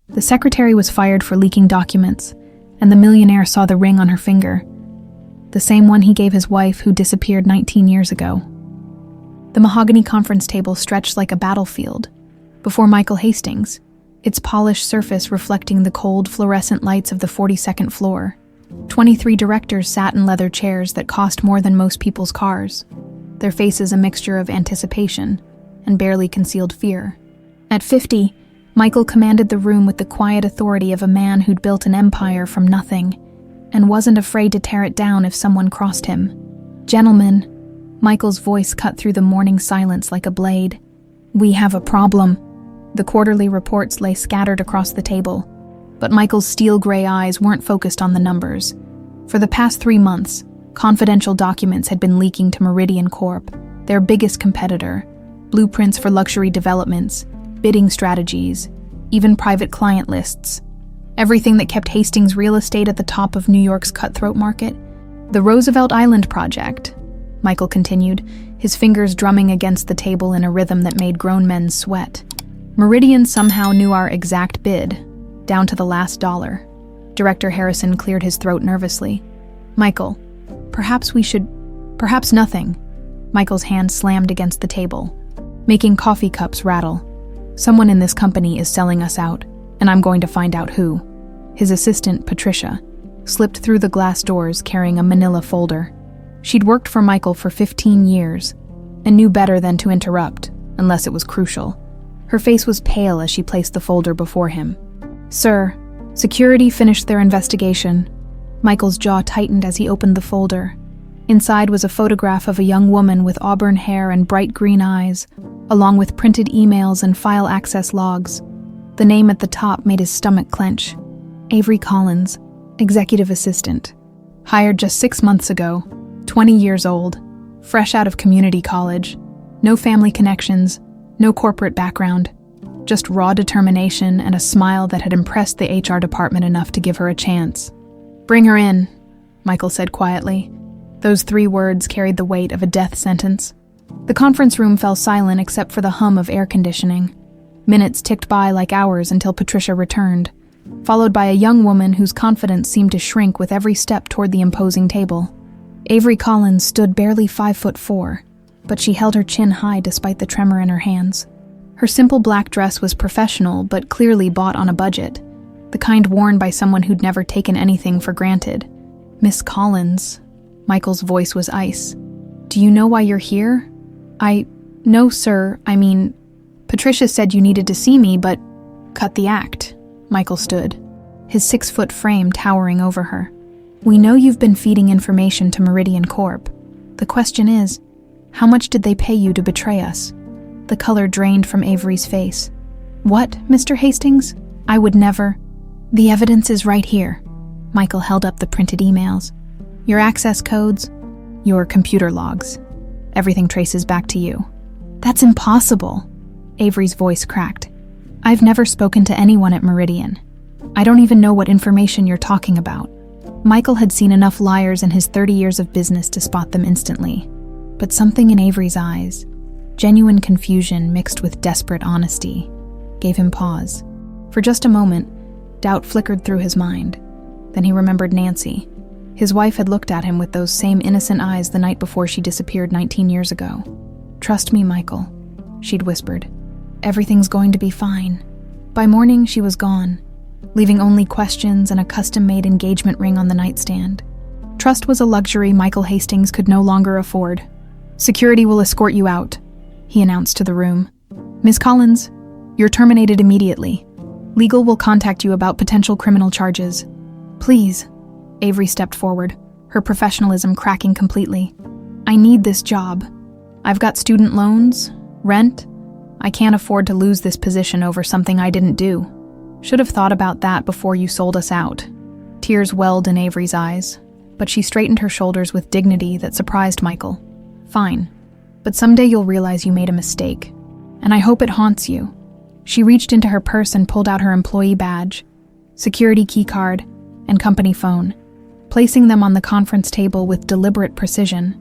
The secretary was fired for leaking documents, and the millionaire saw the ring on her finger, the same one he gave his wife who disappeared 19 years ago. The mahogany conference table stretched like a battlefield before Michael Hastings, its polished surface reflecting the cold fluorescent lights of the 42nd floor. 23 directors sat in leather chairs that cost more than most people's cars, their faces a mixture of anticipation and barely concealed fear. At 50, Michael commanded the room with the quiet authority of a man who'd built an empire from nothing and wasn't afraid to tear it down if someone crossed him. "Gentlemen," Michael's voice cut through the morning silence like a blade. "We have a problem." The quarterly reports lay scattered across the table, but Michael's steel-gray eyes weren't focused on the numbers. For the past 3 months, confidential documents had been leaking to Meridian Corp, their biggest competitor, blueprints for luxury developments, bidding strategies, even private client lists. Everything that kept Hastings Real Estate at the top of New York's cutthroat market. "The Roosevelt Island project," Michael continued, his fingers drumming against the table in a rhythm that made grown men sweat. "Meridian somehow knew our exact bid, down to the last dollar." Director Harrison cleared his throat nervously. "Michael, perhaps nothing." Michael's hand slammed against the table, making coffee cups rattle. "Someone in this company is selling us out, and I'm going to find out who." His assistant, Patricia, slipped through the glass doors carrying a manila folder. She'd worked for Michael for 15 years and knew better than to interrupt, unless it was crucial. Her face was pale as she placed the folder before him. "Sir, security finished their investigation." Michael's jaw tightened as he opened the folder. Inside was a photograph of a young woman with auburn hair and bright green eyes, along with printed emails and file access logs. The name at the top made his stomach clench. Avery Collins, executive assistant. Hired just 6 months ago, 20 years old, fresh out of community college. No family connections, no corporate background. Just raw determination and a smile that had impressed the HR department enough to give her a chance. "Bring her in," Michael said quietly. Those 3 words carried the weight of a death sentence. The conference room fell silent except for the hum of air conditioning. Minutes ticked by like hours until Patricia returned, followed by a young woman whose confidence seemed to shrink with every step toward the imposing table. Avery Collins stood barely 5'4", but she held her chin high despite the tremor in her hands. Her simple black dress was professional but clearly bought on a budget, the kind worn by someone who'd never taken anything for granted. "Miss Collins," Michael's voice was ice. "Do you know why you're here?" No, sir, Patricia said you needed to see me, but..." "Cut the act." Michael stood, his 6-foot frame towering over her. "We know you've been feeding information to Meridian Corp. The question is, how much did they pay you to betray us?" The color drained from Avery's face. "What, Mr. Hastings? I would never..." "The evidence is right here." Michael held up the printed emails. "Your access codes, your computer logs. Everything traces back to you." "That's impossible." Avery's voice cracked. "I've never spoken to anyone at Meridian. I don't even know what information you're talking about." Michael had seen enough liars in his 30 years of business to spot them instantly. But something in Avery's eyes, genuine confusion mixed with desperate honesty, gave him pause. For just a moment, doubt flickered through his mind. Then he remembered Nancy. His wife had looked at him with those same innocent eyes the night before she disappeared 19 years ago. "Trust me, Michael," she'd whispered. "Everything's going to be fine." By morning, she was gone, leaving only questions and a custom-made engagement ring on the nightstand. Trust was a luxury Michael Hastings could no longer afford. "Security will escort you out," he announced to the room. "Ms. Collins, you're terminated immediately. Legal will contact you about potential criminal charges." "Please." Avery stepped forward, her professionalism cracking completely. "I need this job. I've got student loans, rent. I can't afford to lose this position over something I didn't do. Should have thought about that before you sold us out." Tears welled in Avery's eyes, but she straightened her shoulders with dignity that surprised Michael. "Fine, but someday you'll realize you made a mistake, and I hope it haunts you." She reached into her purse and pulled out her employee badge, security key card, and company phone, placing them on the conference table with deliberate precision.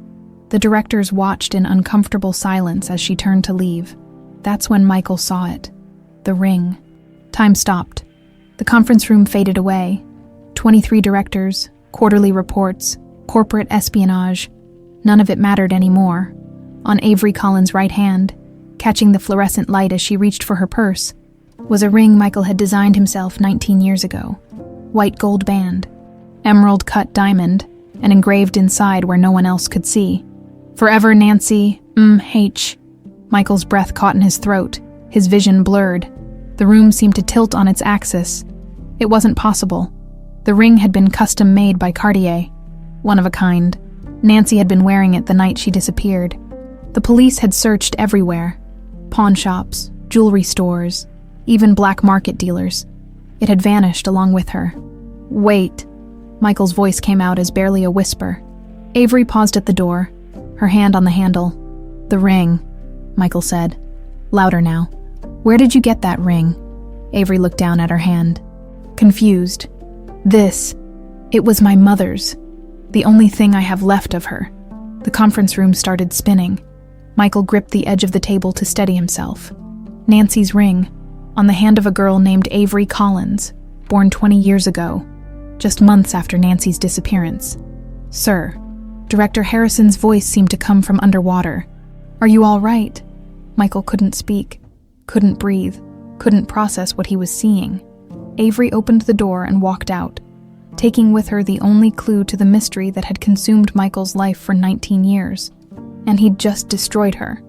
The directors watched in uncomfortable silence as she turned to leave. That's when Michael saw it. The ring. Time stopped, The conference room faded away. 23 directors, quarterly reports, corporate espionage. None of it mattered anymore. On Avery Collins' right hand, catching the fluorescent light as she reached for her purse, was a ring Michael had designed himself 19 years ago. White gold band, emerald cut diamond, and engraved inside where no one else could see. Forever Nancy, H. Michael's breath caught in his throat, his vision blurred. The room seemed to tilt on its axis. It wasn't possible. The ring had been custom made by Cartier, one of a kind. Nancy had been wearing it the night she disappeared. The police had searched everywhere. Pawn shops, jewelry stores, even black market dealers. It had vanished along with her. Wait. Michael's voice came out as barely a whisper. Avery paused at the door, her hand on the handle. The ring, Michael said. Louder now. Where did you get that ring? Avery looked down at her hand. Confused. It was my mother's. The only thing I have left of her. The conference room started spinning. Michael gripped the edge of the table to steady himself. Nancy's ring, on the hand of a girl named Avery Collins, born 20 years ago, just months after Nancy's disappearance. Sir, Director Harrison's voice seemed to come from underwater. Are you all right? Michael couldn't speak, couldn't breathe, couldn't process what he was seeing. Avery opened the door and walked out, taking with her the only clue to the mystery that had consumed Michael's life for 19 years. And he'd just destroyed her.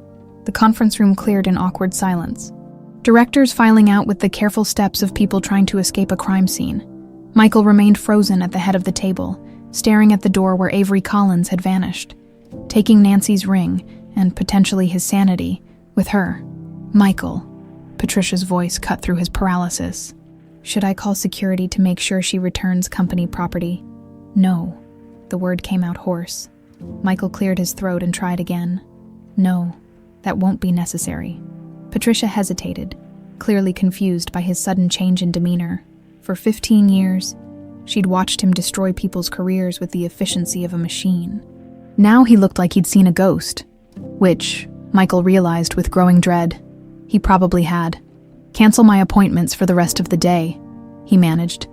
The conference room cleared in awkward silence. Directors filing out with the careful steps of people trying to escape a crime scene. Michael remained frozen at the head of the table, staring at the door where Avery Collins had vanished, taking Nancy's ring, and potentially his sanity, with her. Michael. Patricia's voice cut through his paralysis. Should I call security to make sure she returns company property? No. The word came out hoarse. Michael cleared his throat and tried again. No, that won't be necessary. Patricia hesitated, clearly confused by his sudden change in demeanor. For 15 years, she'd watched him destroy people's careers with the efficiency of a machine. Now he looked like he'd seen a ghost, which, Michael realized with growing dread, he probably had. Cancel my appointments for the rest of the day, he managed.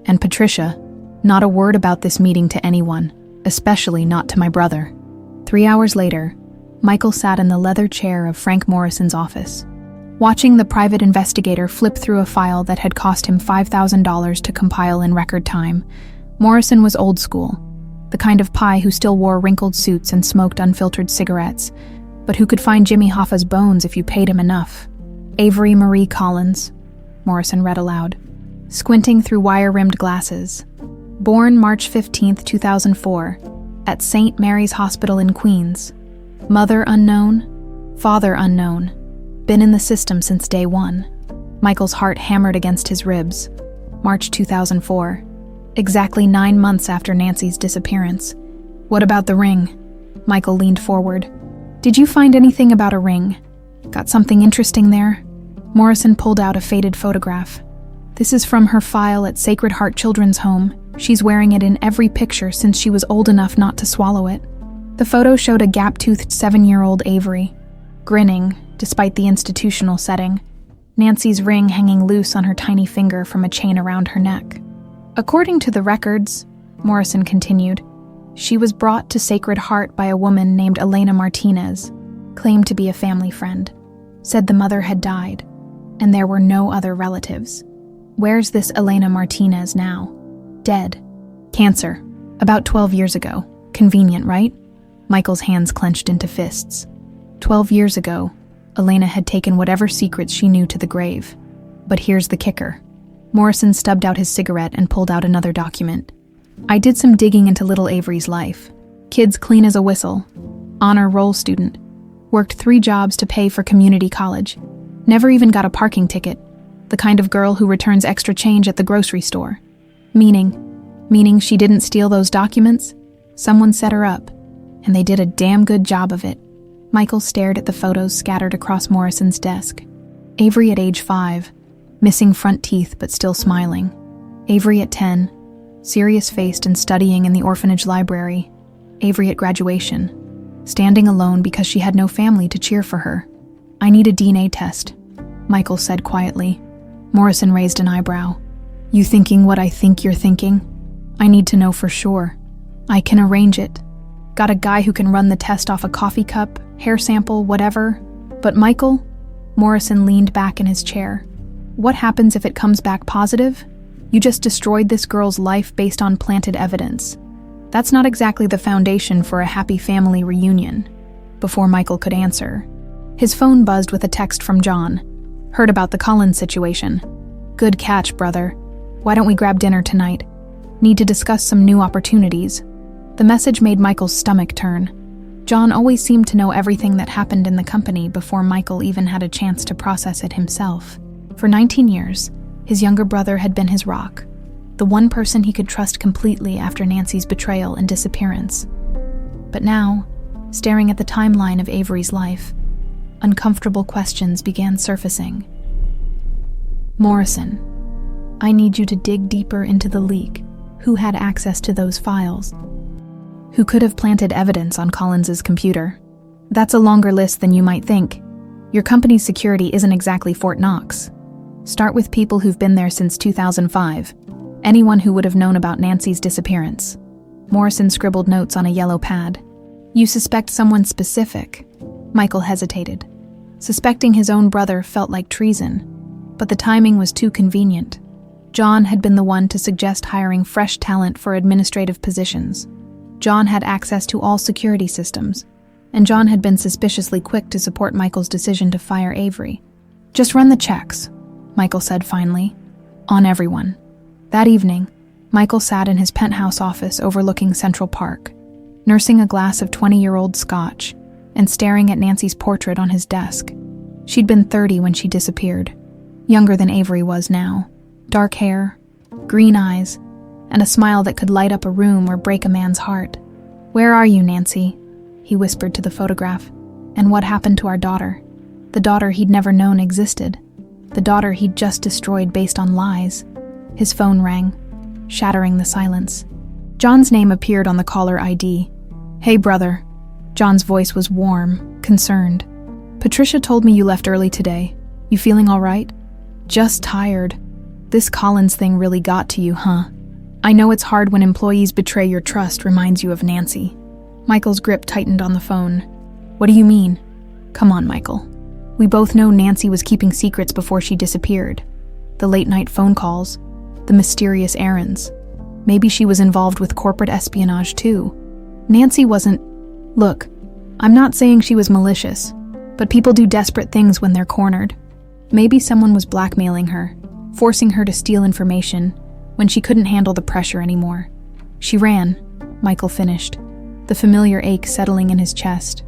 And Patricia, not a word about this meeting to anyone, especially not to my brother. 3 hours later, Michael sat in the leather chair of Frank Morrison's office, watching the private investigator flip through a file that had cost him $5,000 to compile in record time. Morrison was old school, the kind of pie who still wore wrinkled suits and smoked unfiltered cigarettes, but who could find Jimmy Hoffa's bones if you paid him enough. Avery Marie Collins, Morrison read aloud, squinting through wire-rimmed glasses. Born March 15, 2004, at St. Mary's Hospital in Queens. Mother unknown, father unknown. Been in the system since day one. Michael's heart hammered against his ribs. March 2004, exactly 9 months after Nancy's disappearance. What about the ring? Michael leaned forward. Did you find anything about a ring? Got something interesting there? Morrison pulled out a faded photograph. This is from her file at Sacred Heart Children's Home. She's wearing it in every picture since she was old enough not to swallow it. The photo showed a gap-toothed 7-year-old Avery, grinning, despite the institutional setting, Nancy's ring hanging loose on her tiny finger from a chain around her neck. According to the records, Morrison continued, she was brought to Sacred Heart by a woman named Elena Martinez, claimed to be a family friend, said the mother had died, and there were no other relatives. Where's this Elena Martinez now? Dead. Cancer. About 12 years ago. Convenient, right? Michael's hands clenched into fists. 12 years ago, Elena had taken whatever secrets she knew to the grave. But here's the kicker. Morrison stubbed out his cigarette and pulled out another document. I did some digging into little Avery's life. Kids clean as a whistle. Honor roll student. Worked 3 jobs to pay for community college. Never even got a parking ticket. The kind of girl who returns extra change at the grocery store. Meaning she didn't steal those documents? Someone set her up, and they did a damn good job of it. Michael stared at the photos scattered across Morrison's desk. Avery at age 5, missing front teeth but still smiling. Avery at 10, serious-faced and studying in the orphanage library. Avery at graduation, standing alone because she had no family to cheer for her. I need a DNA test, Michael said quietly. Morrison raised an eyebrow. You thinking what I think you're thinking? I need to know for sure. I can arrange it. Got a guy who can run the test off a coffee cup, hair sample, whatever. But Michael? Morrison leaned back in his chair. What happens if it comes back positive? You just destroyed this girl's life based on planted evidence. That's not exactly the foundation for a happy family reunion. Before Michael could answer, his phone buzzed with a text from John. Heard about the Collins situation. Good catch, brother. Why don't we grab dinner tonight? Need to discuss some new opportunities. The message made Michael's stomach turn. John always seemed to know everything that happened in the company before Michael even had a chance to process it himself. For 19 years, his younger brother had been his rock, the one person he could trust completely after Nancy's betrayal and disappearance. But now, staring at the timeline of Avery's life, uncomfortable questions began surfacing. Morrison, I need you to dig deeper into the leak. Who had access to those files? Who could have planted evidence on Collins's computer? That's a longer list than you might think. Your company's security isn't exactly Fort Knox. Start with people who've been there since 2005. Anyone who would have known about Nancy's disappearance. Morrison scribbled notes on a yellow pad. You suspect someone specific? Michael hesitated. Suspecting his own brother felt like treason, but the timing was too convenient. John had been the one to suggest hiring fresh talent for administrative positions. John had access to all security systems, and John had been suspiciously quick to support Michael's decision to fire Avery. Just run the checks, Michael said finally, on everyone. That evening, Michael sat in his penthouse office overlooking Central Park, nursing a glass of 20-year-old scotch and staring at Nancy's portrait on his desk. She'd been 30 when she disappeared, younger than Avery was now. Dark hair, green eyes, and a smile that could light up a room or break a man's heart. Where are you, Nancy? He whispered to the photograph. And what happened to our daughter? The daughter he'd never known existed. The daughter he'd just destroyed based on lies. His phone rang, shattering the silence. John's name appeared on the caller ID. Hey, brother. John's voice was warm, concerned. Patricia told me you left early today. You feeling all right? Just tired. This Collins thing really got to you, huh? I know it's hard when employees betray your trust, reminds you of Nancy. Michael's grip tightened on the phone. What do you mean? Come on, Michael. We both know Nancy was keeping secrets before she disappeared. The late-night phone calls, the mysterious errands. Maybe she was involved with corporate espionage too. Nancy wasn't... Look, I'm not saying she was malicious, but people do desperate things when they're cornered. Maybe someone was blackmailing her, forcing her to steal information when she couldn't handle the pressure anymore. She ran, Michael finished, the familiar ache settling in his chest.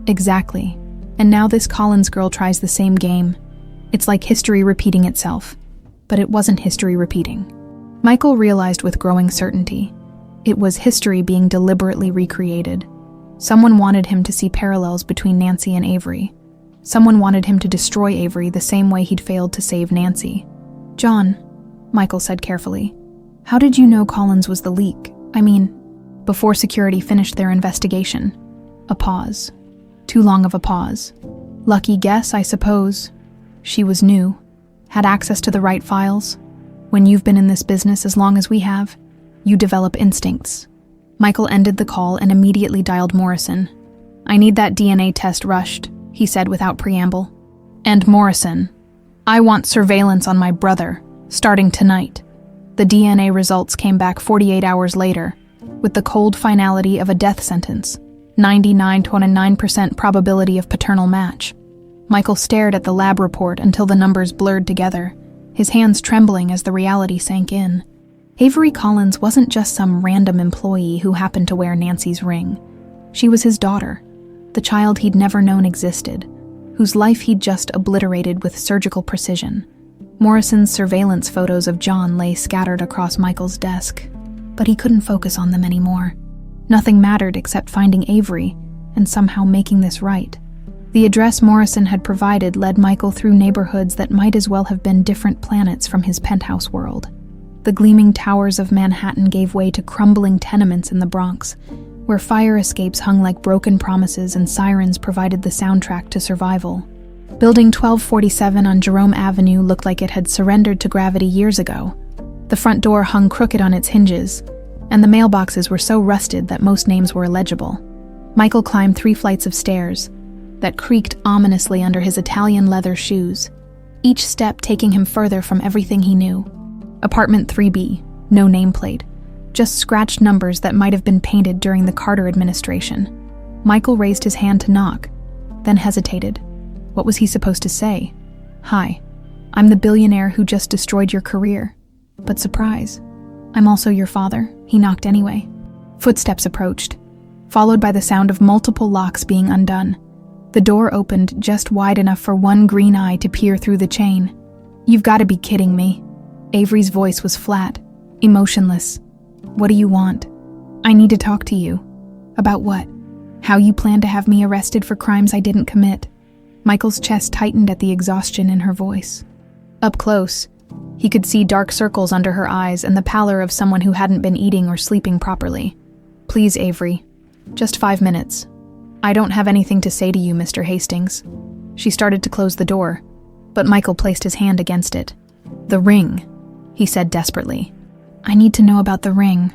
Exactly. And now this Collins girl tries the same game. It's like history repeating itself. But it wasn't history repeating. Michael realized with growing certainty. It was history being deliberately recreated. Someone wanted him to see parallels between Nancy and Avery. Someone wanted him to destroy Avery the same way he'd failed to save Nancy. John, Michael said carefully, how did you know Collins was the leak? I mean, before security finished their investigation. A pause. Too long of a pause. Lucky guess, I suppose. She was new, had access to the right files. When you've been in this business as long as we have, you develop instincts. Michael ended the call and immediately dialed Morrison. I need that DNA test rushed, he said without preamble. And Morrison, I want surveillance on my brother, starting tonight. The DNA results came back 48 hours later, with the cold finality of a death sentence, 99.9% probability of paternal match. Michael stared at the lab report until the numbers blurred together, his hands trembling as the reality sank in. Avery Collins wasn't just some random employee who happened to wear Nancy's ring. She was his daughter, the child he'd never known existed, whose life he'd just obliterated with surgical precision. Morrison's surveillance photos of John lay scattered across Michael's desk, but he couldn't focus on them anymore. Nothing mattered except finding Avery and somehow making this right. The address Morrison had provided led Michael through neighborhoods that might as well have been different planets from his penthouse world. The gleaming towers of Manhattan gave way to crumbling tenements in the Bronx, where fire escapes hung like broken promises and sirens provided the soundtrack to survival. Building 1247 on Jerome Avenue looked like it had surrendered to gravity years ago, The front door hung crooked on its hinges, and the mailboxes were so rusted that most names were illegible. Michael climbed 3 flights of stairs that creaked ominously under his Italian leather shoes, each step taking him further from everything he knew. Apartment 3B, no nameplate, just scratched numbers that might have been painted during the Carter administration. Michael raised his hand to knock, then hesitated. What was he supposed to say? "Hi, I'm the billionaire who just destroyed your career." But surprise, "I'm also your father." He knocked anyway. Footsteps approached, followed by the sound of multiple locks being undone. The door opened just wide enough for one green eye to peer through the chain. "You've got to be kidding me." Avery's voice was flat, emotionless. "What do you want?" "I need to talk to you." "About what?" "How you plan to have me arrested for crimes I didn't commit." Michael's chest tightened at the exhaustion in her voice. Up close, he could see dark circles under her eyes and the pallor of someone who hadn't been eating or sleeping properly. "Please, Avery. Just 5 minutes. I don't have anything to say to you, Mr. Hastings." She started to close the door, but Michael placed his hand against it. "The ring," he said desperately. "I need to know about the ring."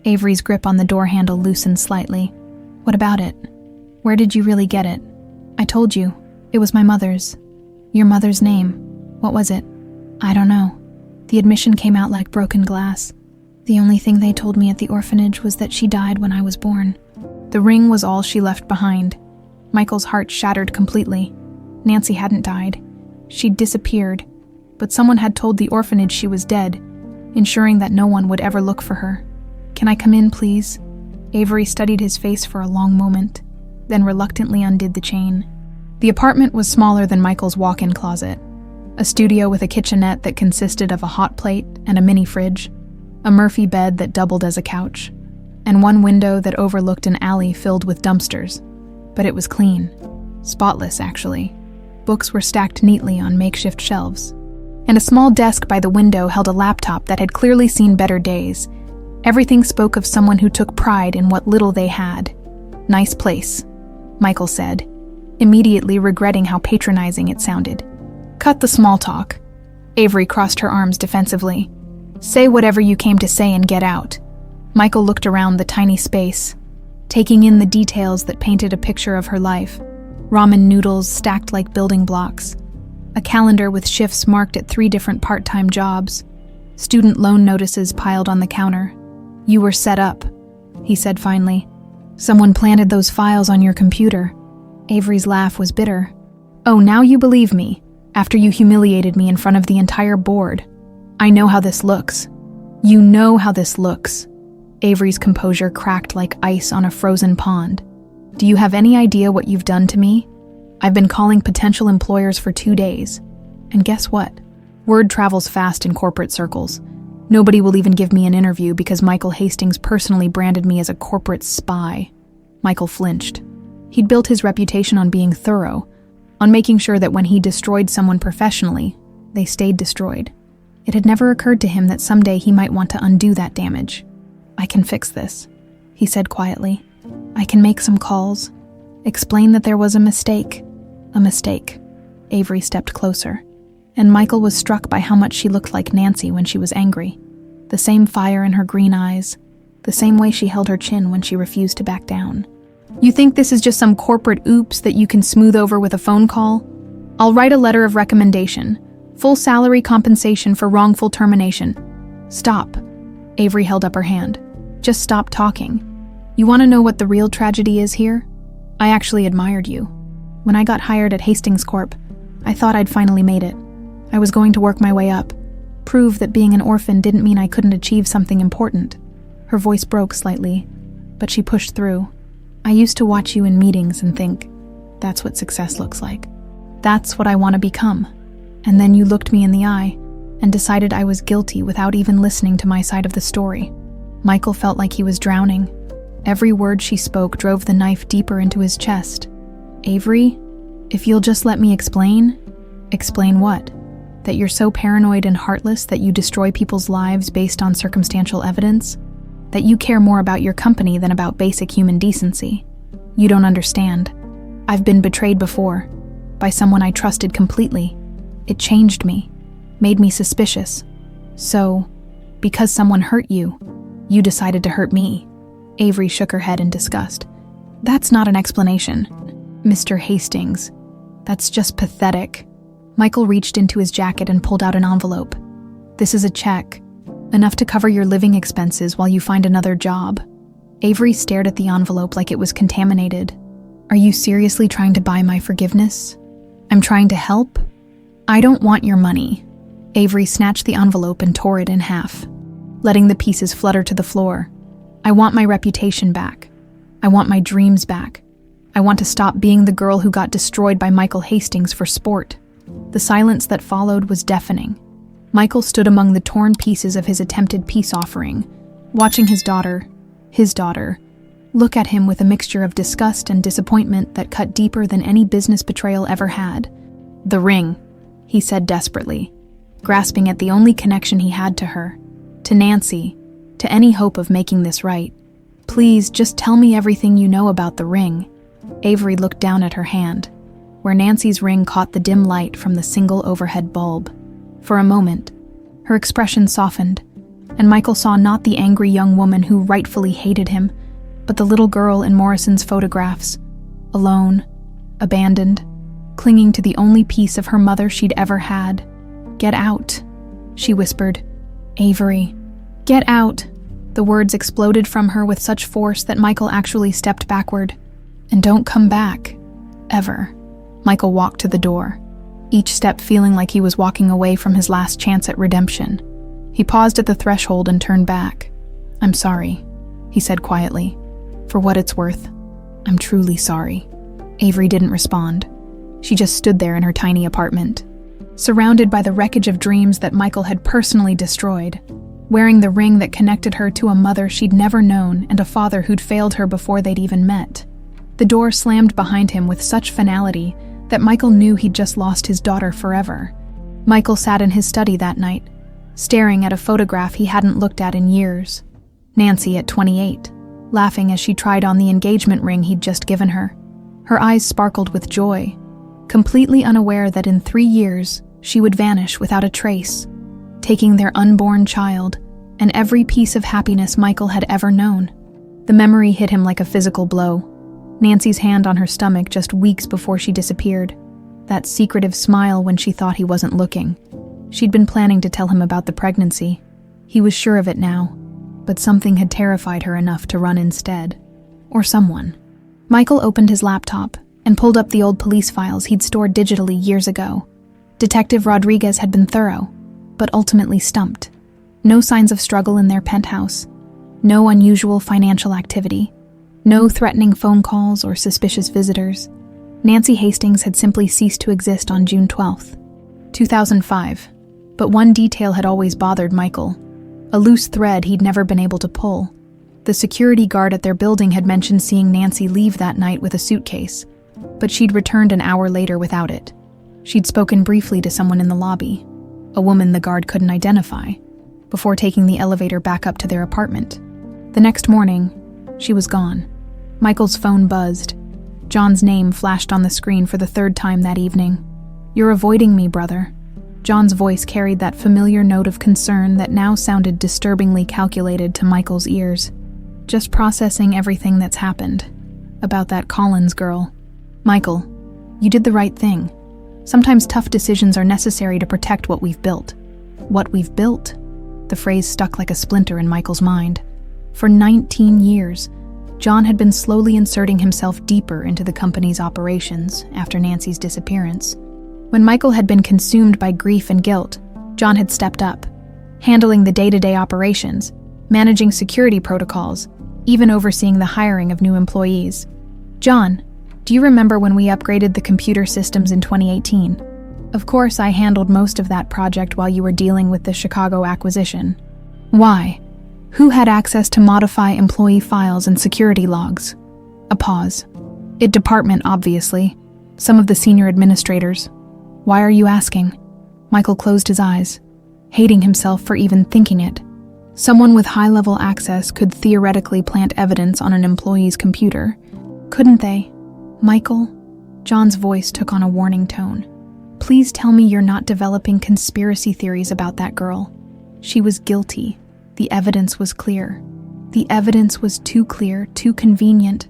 Avery's grip on the door handle loosened slightly. "What about it? Where did you really get it?" "I told you. It was my mother's." "Your mother's name? What was it?" "I don't know. The admission came out like broken glass. The only thing they told me at the orphanage was that she died when I was born." The ring was all she left behind. Michael's heart shattered completely. Nancy hadn't died. She'd disappeared, but someone had told the orphanage she was dead, ensuring that no one would ever look for her. "Can I come in, please?" Avery studied his face for a long moment, then reluctantly undid the chain. The apartment was smaller than Michael's walk-in closet. A studio with a kitchenette that consisted of a hot plate and a mini fridge, a Murphy bed that doubled as a couch, and one window that overlooked an alley filled with dumpsters. But it was clean. Spotless, actually. Books were stacked neatly on makeshift shelves, and a small desk by the window held a laptop that had clearly seen better days. Everything spoke of someone who took pride in what little they had. "Nice place," Michael said, immediately regretting how patronizing it sounded. "Cut the small talk." Avery crossed her arms defensively. "Say whatever you came to say and get out." Michael looked around the tiny space, taking in the details that painted a picture of her life. Ramen noodles stacked like building blocks, a calendar with shifts marked at 3 different part-time jobs, student loan notices piled on the counter. "You were set up," he said finally. "Someone planted those files on your computer." Avery's laugh was bitter. "Oh, now you believe me, after you humiliated me in front of the entire board. I know how this looks." "You know how this looks." Avery's composure cracked like ice on a frozen pond. "Do you have any idea what you've done to me? I've been calling potential employers for 2 days. And guess what? Word travels fast in corporate circles. Nobody will even give me an interview because Michael Hastings personally branded me as a corporate spy." Michael flinched. He'd built his reputation on being thorough, on making sure that when he destroyed someone professionally, they stayed destroyed. It had never occurred to him that someday he might want to undo that damage. "I can fix this," he said quietly. "I can make some calls, explain that there was a mistake." "A mistake." Avery stepped closer, and Michael was struck by how much she looked like Nancy when she was angry. The same fire in her green eyes, the same way she held her chin when she refused to back down. "You think this is just some corporate oops that you can smooth over with a phone call? I'll write a letter of recommendation, full salary compensation for wrongful termination." "Stop." Avery held up her hand. "Just stop talking. You want to know what the real tragedy is here? I actually admired you. When I got hired at Hastings Corp, I thought I'd finally made it. I was going to work my way up, prove that being an orphan didn't mean I couldn't achieve something important." Her voice broke slightly, but she pushed through. "I used to watch you in meetings and think, that's what success looks like. That's what I want to become. And then you looked me in the eye and decided I was guilty without even listening to my side of the story." Michael felt like he was drowning. Every word she spoke drove the knife deeper into his chest. "Avery, if you'll just let me explain." "Explain what? That you're so paranoid and heartless that you destroy people's lives based on circumstantial evidence? That you care more about your company than about basic human decency? You don't understand. I've been betrayed before, by someone I trusted completely. It changed me, made me suspicious. So, Because someone hurt you, you decided to hurt me. Avery shook her head in disgust. That's not an explanation. Mr. Hastings, that's just pathetic. Michael reached into his jacket and pulled out an envelope. This is a check, enough to cover your living expenses while you find another job. Avery stared at the envelope like it was contaminated. Are you seriously trying to buy my forgiveness? I'm trying to help? I don't want your money. Avery snatched the envelope and tore it in half, letting the pieces flutter to the floor. I want my reputation back. I want my dreams back. I want to stop being the girl who got destroyed by Michael Hastings for sport. The silence that followed was deafening. Michael stood among the torn pieces of his attempted peace offering, watching his daughter, look at him with a mixture of disgust and disappointment that cut deeper than any business betrayal ever had. The ring, he said desperately, grasping at the only connection he had to her, to Nancy, to any hope of making this right. Please, just tell me everything you know about the ring. Avery looked down at her hand, where Nancy's ring caught the dim light from the single overhead bulb. For a moment, her expression softened, and Michael saw not the angry young woman who rightfully hated him, but the little girl in Morrison's photographs, alone, abandoned, clinging to the only piece of her mother she'd ever had. Get out, she whispered. Avery, get out. The words exploded from her with such force that Michael actually stepped backward. And don't come back. Ever. Michael walked to the door, each step feeling like he was walking away from his last chance at redemption. He paused at the threshold and turned back. I'm sorry, he said quietly. For what it's worth, I'm truly sorry. Avery didn't respond. She just stood there in her tiny apartment, surrounded by the wreckage of dreams that Michael had personally destroyed, wearing the ring that connected her to a mother she'd never known and a father who'd failed her before they'd even met. The door slammed behind him with such finality that Michael knew he'd just lost his daughter forever. Michael sat in his study that night, staring at a photograph he hadn't looked at in years. Nancy at 28, laughing as she tried on the engagement ring he'd just given her. Her eyes sparkled with joy, completely unaware that in 3 years she would vanish without a trace, taking their unborn child and every piece of happiness Michael had ever known. The memory hit him like a physical blow. Nancy's hand on her stomach just weeks before she disappeared. That secretive smile when she thought he wasn't looking. She'd been planning to tell him about the pregnancy. He was sure of it now, but something had terrified her enough to run instead. Or someone. Michael opened his laptop and pulled up the old police files he'd stored digitally years ago. Detective Rodriguez had been thorough, but ultimately stumped. No signs of struggle in their penthouse. No unusual financial activity. No threatening phone calls or suspicious visitors. Nancy Hastings had simply ceased to exist on June 12th, 2005. But one detail had always bothered Michael. A loose thread he'd never been able to pull. The security guard at their building had mentioned seeing Nancy leave that night with a suitcase, but she'd returned an hour later without it. She'd spoken briefly to someone in the lobby, a woman the guard couldn't identify, before taking the elevator back up to their apartment. The next morning, she was gone. Michael's phone buzzed. John's name flashed on the screen for the 3rd time that evening. You're avoiding me, brother. John's voice carried that familiar note of concern that now sounded disturbingly calculated to Michael's ears. Just processing everything that's happened. About that Collins girl. Michael, you did the right thing. Sometimes tough decisions are necessary to protect what we've built. What we've built? The phrase stuck like a splinter in Michael's mind. For 19 years, John had been slowly inserting himself deeper into the company's operations after Nancy's disappearance. When Michael had been consumed by grief and guilt, John had stepped up, handling the day-to-day operations, managing security protocols, even overseeing the hiring of new employees. John, do you remember when we upgraded the computer systems in 2018? Of course, I handled most of that project while you were dealing with the Chicago acquisition. Why? Who had access to modify employee files and security logs? A pause. It department, obviously. Some of the senior administrators. Why are you asking? Michael closed his eyes, hating himself for even thinking it. Someone with high-level access could theoretically plant evidence on an employee's computer. Couldn't they? Michael? John's voice took on a warning tone. Please tell me you're not developing conspiracy theories about that girl. She was guilty. The evidence was clear. The evidence was too clear, too convenient.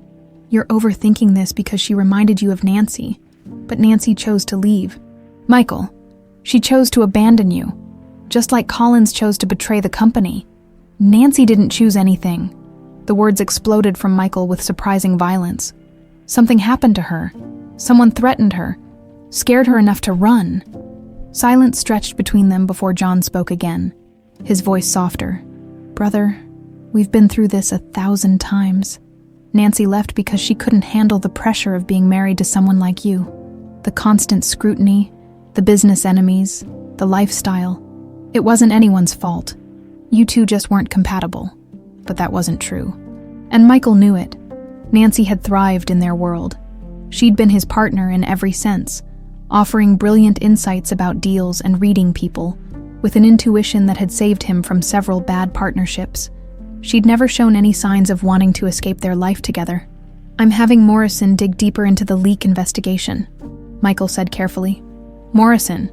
You're overthinking this because she reminded you of Nancy, but Nancy chose to leave. Michael, she chose to abandon you, just like Collins chose to betray the company. Nancy didn't choose anything. The words exploded from Michael with surprising violence. Something happened to her. Someone threatened her, scared her enough to run. Silence stretched between them before John spoke again, his voice softer. Brother, we've been through this 1,000 times. Nancy left because she couldn't handle the pressure of being married to someone like you. The constant scrutiny, the business enemies, the lifestyle. It wasn't anyone's fault. You two just weren't compatible. But that wasn't true. And Michael knew it. Nancy had thrived in their world. She'd been his partner in every sense, offering brilliant insights about deals and reading people, with an intuition that had saved him from several bad partnerships. She'd never shown any signs of wanting to escape their life together. I'm having Morrison dig deeper into the leak investigation, Michael said carefully. Morrison,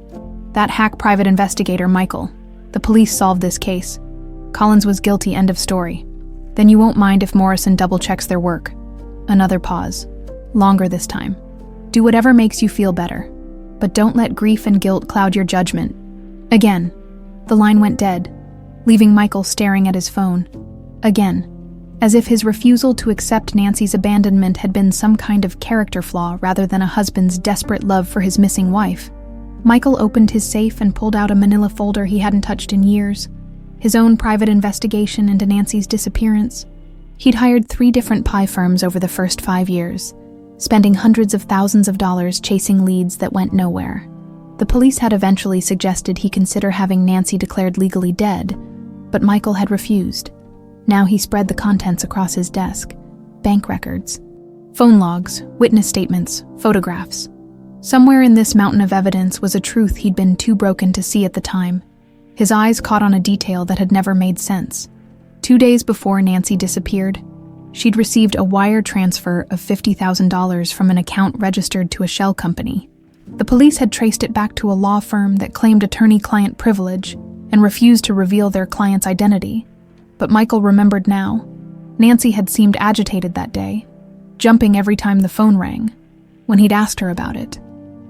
that hack private investigator Michael. The police solved this case. Collins was guilty, end of story. Then you won't mind if Morrison double-checks their work. Another pause. Longer this time. Do whatever makes you feel better. But don't let grief and guilt cloud your judgment. Again, the line went dead, leaving Michael staring at his phone. Again, as if his refusal to accept Nancy's abandonment had been some kind of character flaw rather than a husband's desperate love for his missing wife. Michael opened his safe and pulled out a manila folder he hadn't touched in years. His own private investigation into Nancy's disappearance. He'd hired 3 different PI firms over the first 5 years, spending hundreds of thousands of dollars chasing leads that went nowhere. The police had eventually suggested he consider having Nancy declared legally dead, but Michael had refused. Now he spread the contents across his desk. Bank records, phone logs, witness statements, photographs. Somewhere in this mountain of evidence was a truth he'd been too broken to see at the time. His eyes caught on a detail that had never made sense. 2 days before Nancy disappeared, she'd received a wire transfer of $50,000 from an account registered to a shell company. The police had traced it back to a law firm that claimed attorney-client privilege and refused to reveal their client's identity. But Michael remembered now. Nancy had seemed agitated that day, jumping every time the phone rang, when he'd asked her about it.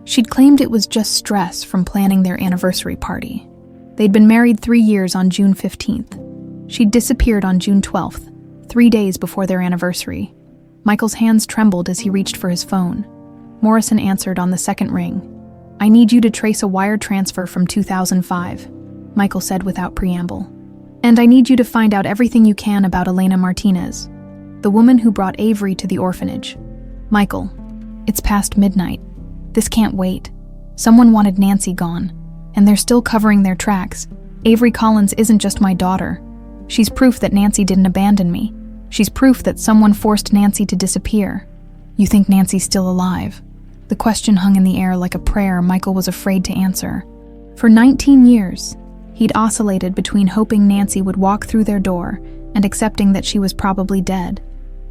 She'd claimed it was just stress from planning their anniversary party. They'd been married 3 years on June 15th. She'd disappeared on June 12th, 3 days before their anniversary. Michael's hands trembled as he reached for his phone. Morrison answered on the second ring. I need you to trace a wire transfer from 2005, Michael said without preamble. And I need you to find out everything you can about Elena Martinez, the woman who brought Avery to the orphanage. Michael, it's past midnight. This can't wait. Someone wanted Nancy gone, and they're still covering their tracks. Avery Collins isn't just my daughter. She's proof that Nancy didn't abandon me. She's proof that someone forced Nancy to disappear. You think Nancy's still alive? The question hung in the air like a prayer Michael was afraid to answer. For 19 years, he'd oscillated between hoping Nancy would walk through their door and accepting that she was probably dead.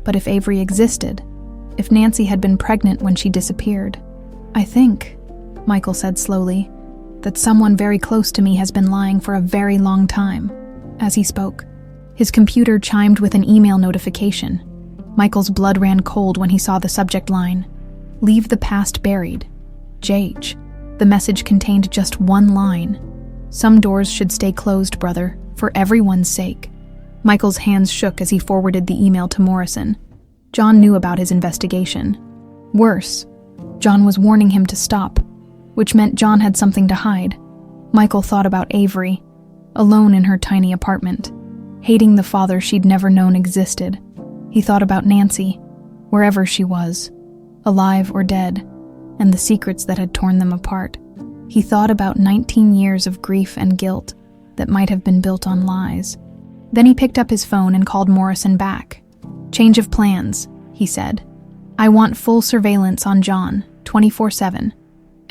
But if Avery existed, if Nancy had been pregnant when she disappeared, I think, Michael said slowly, that someone very close to me has been lying for a very long time. As he spoke, his computer chimed with an email notification. Michael's blood ran cold when he saw the subject line. Leave the past buried. Jage. The message contained just one line. Some doors should stay closed, brother, for everyone's sake. Michael's hands shook as he forwarded the email to Morrison. John knew about his investigation. Worse, John was warning him to stop, which meant John had something to hide. Michael thought about Avery, alone in her tiny apartment, hating the father she'd never known existed. He thought about Nancy, wherever she was, alive or dead, and the secrets that had torn them apart. He thought about 19 years of grief and guilt that might have been built on lies. Then he picked up his phone and called Morrison back. Change of plans, he said. I want full surveillance on John, 24/7.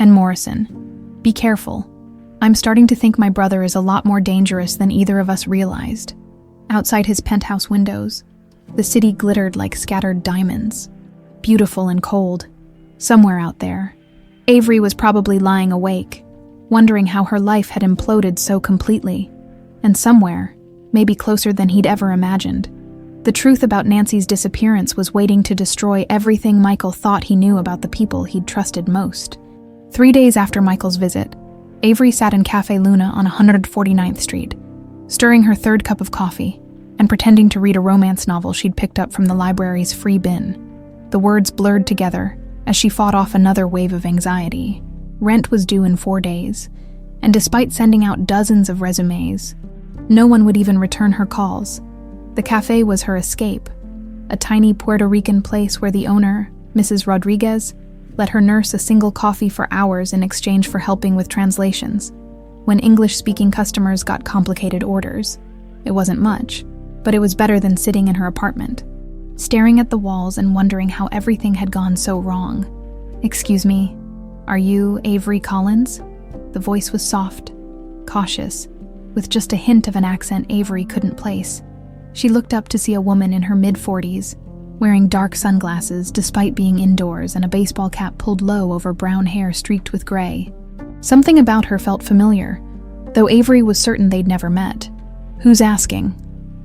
And Morrison, be careful. I'm starting to think my brother is a lot more dangerous than either of us realized. Outside his penthouse windows, the city glittered like scattered diamonds, beautiful and cold. Somewhere out there, Avery was probably lying awake, wondering how her life had imploded so completely. And somewhere, maybe closer than he'd ever imagined. The truth about Nancy's disappearance was waiting to destroy everything Michael thought he knew about the people he'd trusted most. 3 days after Michael's visit, Avery sat in Cafe Luna on 149th Street, stirring her third cup of coffee and pretending to read a romance novel she'd picked up from the library's free bin. The words blurred together as she fought off another wave of anxiety. Rent was due in 4 days, and despite sending out dozens of resumes, no one would even return her calls. The cafe was her escape, a tiny Puerto Rican place where the owner, Mrs. Rodriguez, let her nurse a single coffee for hours in exchange for helping with translations. When English-speaking customers got complicated orders, it wasn't much, but it was better than sitting in her apartment, staring at the walls and wondering how everything had gone so wrong. "Excuse me, are you Avery Collins?" The voice was soft, cautious, with just a hint of an accent Avery couldn't place. She looked up to see a woman in her mid-40s, wearing dark sunglasses despite being indoors and a baseball cap pulled low over brown hair streaked with gray. Something about her felt familiar, though Avery was certain they'd never met. "Who's asking?"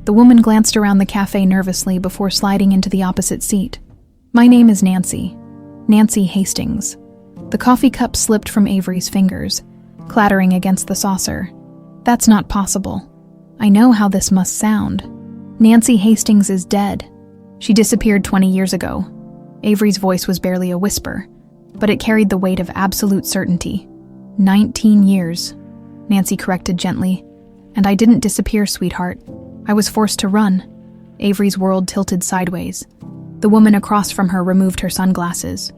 The woman glanced around the cafe nervously before sliding into the opposite seat. "My name is Nancy. Nancy Hastings." The coffee cup slipped from Avery's fingers, clattering against the saucer. "That's not possible. I know how this must sound. Nancy Hastings is dead. She disappeared 20 years ago." Avery's voice was barely a whisper, but it carried the weight of absolute certainty. 19 years, Nancy corrected gently. "And I didn't disappear, sweetheart. I was forced to run." Avery's world tilted sideways. The woman across from her removed her sunglasses,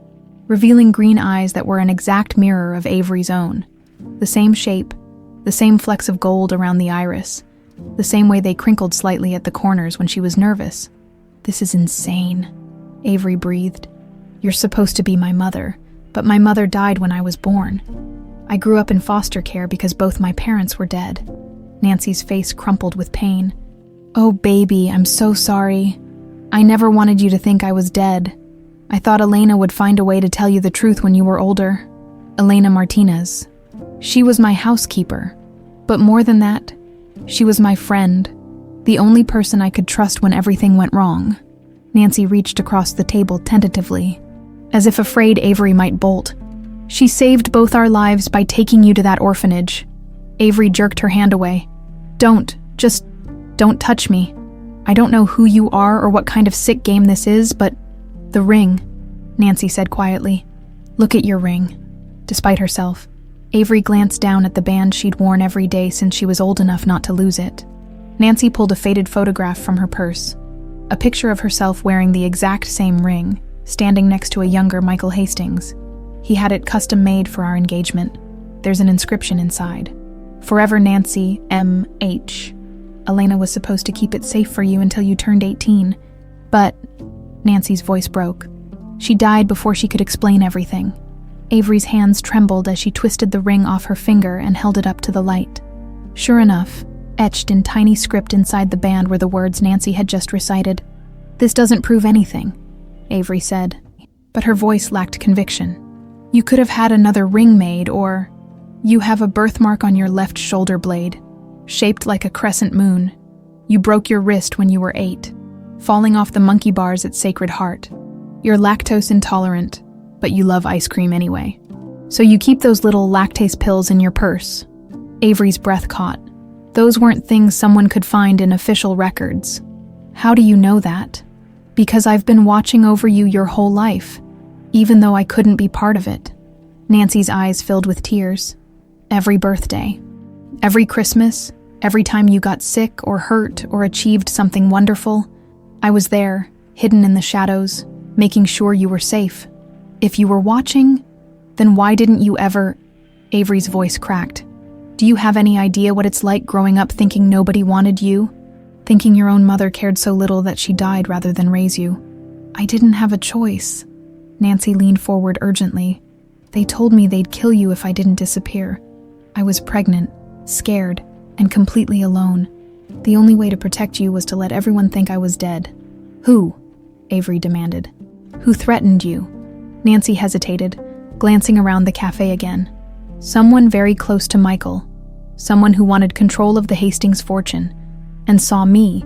revealing green eyes that were an exact mirror of Avery's own. The same shape, the same flecks of gold around the iris, the same way they crinkled slightly at the corners when she was nervous. "This is insane," Avery breathed. "You're supposed to be my mother, but my mother died when I was born. I grew up in foster care because both my parents were dead." Nancy's face crumpled with pain. "Oh, baby, I'm so sorry. I never wanted you to think I was dead. I thought Elena would find a way to tell you the truth when you were older." Elena Martinez. She was my housekeeper. But more than that, she was my friend, the only person I could trust when everything went wrong. Nancy reached across the table tentatively, as if afraid Avery might bolt. "She saved both our lives by taking you to that orphanage." Avery jerked her hand away. Just don't touch me. I don't know who you are or what kind of sick game this is, but the ring," Nancy said quietly. "Look at your ring." Despite herself, Avery glanced down at the band she'd worn every day since she was old enough not to lose it. Nancy pulled a faded photograph from her purse, a picture of herself wearing the exact same ring, standing next to a younger Michael Hastings. He had it custom made for our engagement. There's an inscription inside. "Forever Nancy, M.H. Elena was supposed to keep it safe for you until you turned 18. But," Nancy's voice broke, "she died before she could explain everything." Avery's hands trembled as she twisted the ring off her finger and held it up to the light. Sure enough, etched in tiny script inside the band were the words Nancy had just recited. "This doesn't prove anything," Avery said, but her voice lacked conviction. "You could have had another ring made, or you have a birthmark on your left shoulder blade, shaped like a crescent moon. You broke your wrist when you were 8, falling off the monkey bars at Sacred Heart. You're lactose intolerant, but you love ice cream anyway. So you keep those little lactase pills in your purse." Avery's breath caught. "Those weren't things someone could find in official records." "How do you know that?" "Because I've been watching over you your whole life, even though I couldn't be part of it." Nancy's eyes filled with tears. "Every birthday, every Christmas, every time you got sick or hurt or achieved something wonderful, I was there, hidden in the shadows, making sure you were safe. If you were watching, then why didn't you ever—" Avery's voice cracked. "Do you have any idea what it's like growing up thinking nobody wanted you? Thinking your own mother cared so little that she died rather than raise you?" "I didn't have a choice." Nancy leaned forward urgently. "They told me they'd kill you if I didn't disappear. I was pregnant, scared, and completely alone. The only way to protect you was to let everyone think I was dead." "Who?" Avery demanded. "Who threatened you?" Nancy hesitated, glancing around the cafe again. "Someone very close to Michael. Someone who wanted control of the Hastings fortune. and saw me,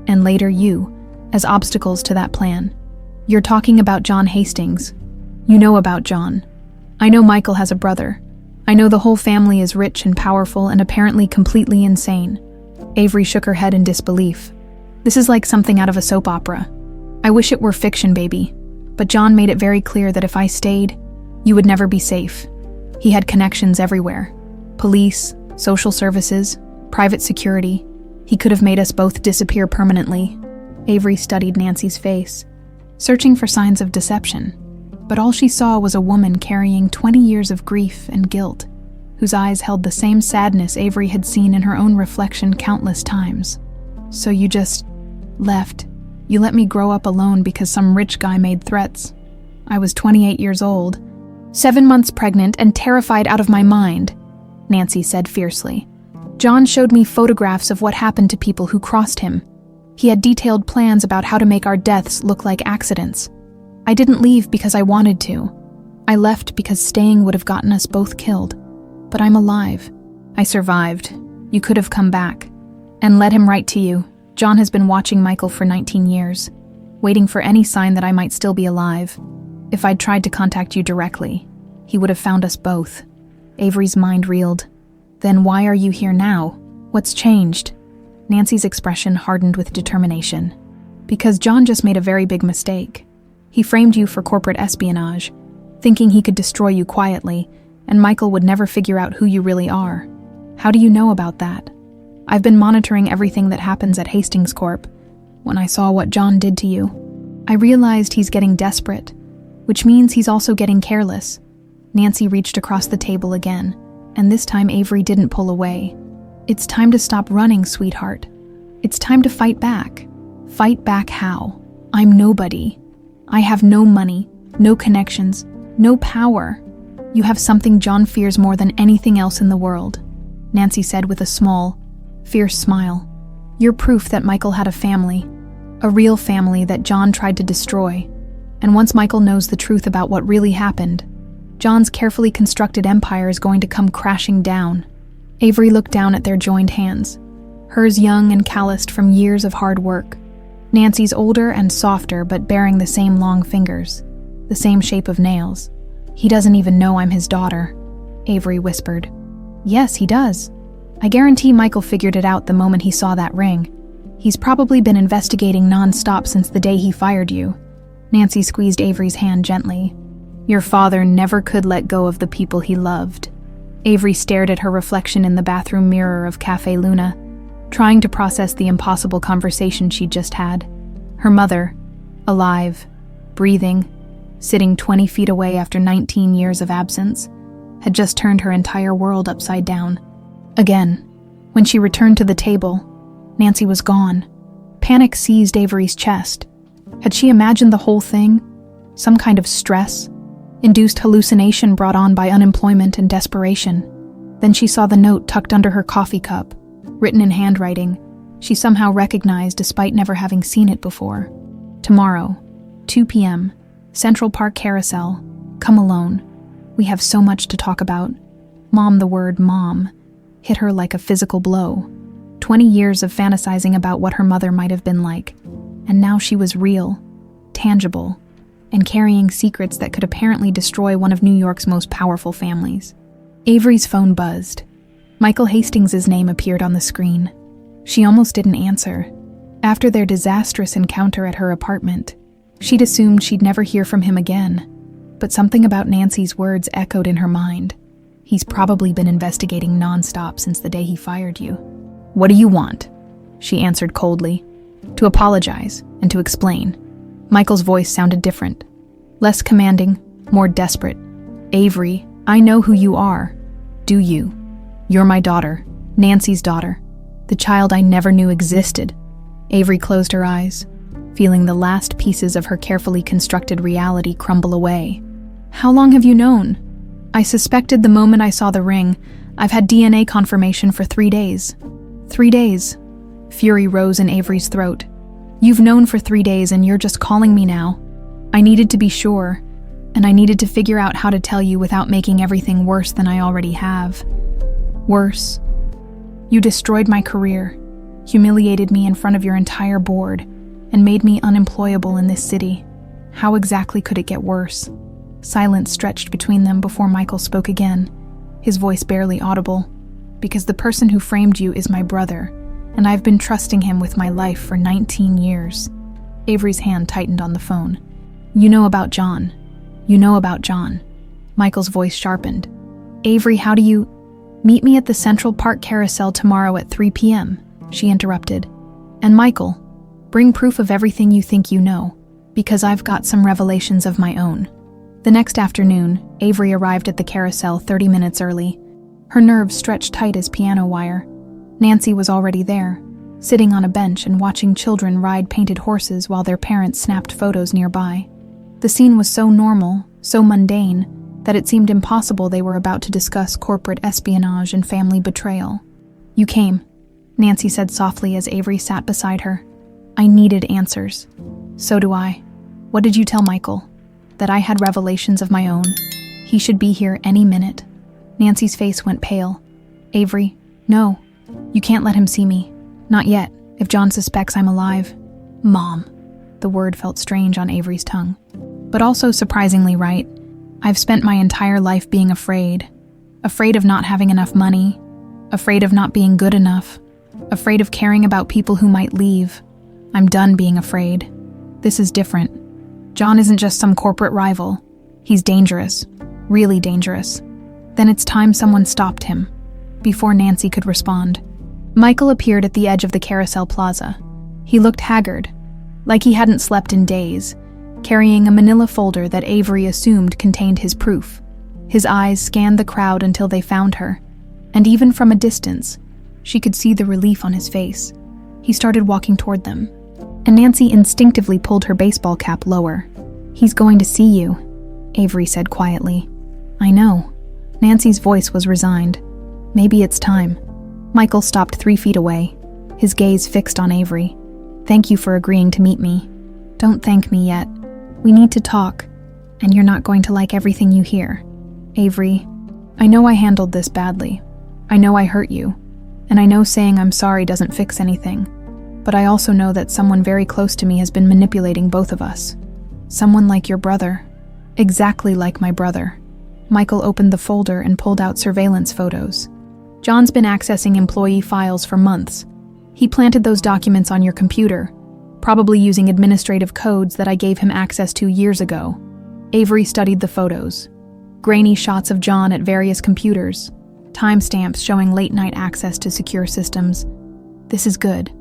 and later you, as obstacles to that plan. You're talking about John Hastings. You know about John. I know Michael has a brother. I know the whole family is rich and powerful and apparently completely insane. Avery shook her head in disbelief. This is like something out of a soap opera. I wish it were fiction, baby. But John made it very clear that if I stayed, you would never be safe. He had connections everywhere. Police, social services, private security. He could have made us both disappear permanently. Avery studied Nancy's face, searching for signs of deception. But all she saw was a woman carrying 20 years of grief and guilt, whose eyes held the same sadness Avery had seen in her own reflection countless times. So you just left. You let me grow up alone because some rich guy made threats. I was 28 years old, 7 months pregnant and terrified out of my mind, Nancy said fiercely. John showed me photographs of what happened to people who crossed him. He had detailed plans about how to make our deaths look like accidents. I didn't leave because I wanted to. I left because staying would have gotten us both killed. But I'm alive. I survived. You could have come back. And led him right to you. John has been watching Michael for 19 years, waiting for any sign that I might still be alive. If I'd tried to contact you directly, he would have found us both. Avery's mind reeled. Then why are you here now? What's changed? Nancy's expression hardened with determination. Because John just made a very big mistake. He framed you for corporate espionage, thinking he could destroy you quietly, and Michael would never figure out who you really are. How do you know about that? I've been monitoring everything that happens at Hastings Corp. When I saw what John did to you, I realized he's getting desperate, which means he's also getting careless. Nancy reached across the table again, and this time Avery didn't pull away. It's time to stop running, sweetheart. It's time to fight back. Fight back how? I'm nobody. I have no money, no connections, no power. You have something John fears more than anything else in the world, Nancy said with a small, fierce smile. You're proof that Michael had a family, a real family that John tried to destroy. And once Michael knows the truth about what really happened, John's carefully constructed empire is going to come crashing down. Avery looked down at their joined hands, hers young and calloused from years of hard work. Nancy's older and softer, but bearing the same long fingers, the same shape of nails. He doesn't even know I'm his daughter, Avery whispered. Yes, he does. I guarantee Michael figured it out the moment he saw that ring. He's probably been investigating non-stop since the day he fired you. Nancy squeezed Avery's hand gently. Your father never could let go of the people he loved. Avery stared at her reflection in the bathroom mirror of Cafe Luna, trying to process the impossible conversation she'd just had. Her mother, alive, breathing, sitting 20 feet away after 19 years of absence, had just turned her entire world upside down. Again, when she returned to the table, Nancy was gone. Panic seized Avery's chest. Had she imagined the whole thing? Some kind of stress? Induced hallucination brought on by unemployment and desperation? Then she saw the note tucked under her coffee cup, written in handwriting she somehow recognized despite never having seen it before. Tomorrow, 2 p.m., Central Park Carousel. Come alone. We have so much to talk about. Mom, the word mom, hit her like a physical blow. 20 years of fantasizing about what her mother might have been like, and now she was real, tangible, and carrying secrets that could apparently destroy one of New York's most powerful families. Avery's phone buzzed. Michael Hastings' name appeared on the screen. She almost didn't answer. After their disastrous encounter at her apartment, she'd assumed she'd never hear from him again. But something about Nancy's words echoed in her mind. He's probably been investigating nonstop since the day he fired you. What do you want? She answered coldly. To apologize and to explain. Michael's voice sounded different. Less commanding, more desperate. Avery, I know who you are. Do you? You're my daughter, Nancy's daughter, the child I never knew existed. Avery closed her eyes, feeling the last pieces of her carefully constructed reality crumble away. How long have you known? I suspected the moment I saw the ring. I've had DNA confirmation for 3 days. 3 days. Fury rose in Avery's throat. You've known for 3 days and you're just calling me now. I needed to be sure, and I needed to figure out how to tell you without making everything worse than I already have. Worse. You destroyed my career. humiliated me in front of your entire board, and made me unemployable in this city. How exactly could it get worse? Silence stretched between them before Michael spoke again, his voice barely audible. Because the person who framed you is my brother, and I've been trusting him with my life for 19 years. Avery's hand tightened on the phone. You know about John. You know about John. Michael's voice sharpened. Avery, how do you... Meet me at the Central Park Carousel tomorrow at 3 p.m., she interrupted. And Michael, bring proof of everything you think you know, because I've got some revelations of my own. The next afternoon, Avery arrived at the carousel 30 minutes early. Her nerves stretched tight as piano wire. Nancy was already there, sitting on a bench and watching children ride painted horses while their parents snapped photos nearby. The scene was so normal, so mundane, that it seemed impossible they were about to discuss corporate espionage and family betrayal. You came, Nancy said softly as Avery sat beside her. I needed answers. So do I. What did you tell Michael? That I had revelations of my own. He should be here any minute. Nancy's face went pale. Avery, no. You can't let him see me. Not yet, if John suspects I'm alive. Mom. The word felt strange on Avery's tongue, but also surprisingly right. I've spent my entire life being afraid. Afraid of not having enough money. Afraid of not being good enough. Afraid of caring about people who might leave. I'm done being afraid. This is different. John isn't just some corporate rival. He's dangerous. Really dangerous. Then it's time someone stopped him. Before Nancy could respond, Michael appeared at the edge of the carousel plaza. He looked haggard, like he hadn't slept in days, carrying a manila folder that Avery assumed contained his proof. His eyes scanned the crowd until they found her, and even from a distance, she could see the relief on his face. He started walking toward them, and Nancy instinctively pulled her baseball cap lower. He's going to see you, Avery said quietly. I know. Nancy's voice was resigned. Maybe it's time. Michael stopped 3 feet away, his gaze fixed on Avery. Thank you for agreeing to meet me. Don't thank me yet. We need to talk, and you're not going to like everything you hear. Avery, I know I handled this badly. I know I hurt you, and I know saying I'm sorry doesn't fix anything. But I also know that someone very close to me has been manipulating both of us. Someone like your brother. Exactly like my brother. Michael opened the folder and pulled out surveillance photos. John's been accessing employee files for months. He planted those documents on your computer, probably using administrative codes that I gave him access to years ago. Avery studied the photos. Grainy shots of John at various computers, timestamps showing late-night access to secure systems. This is good.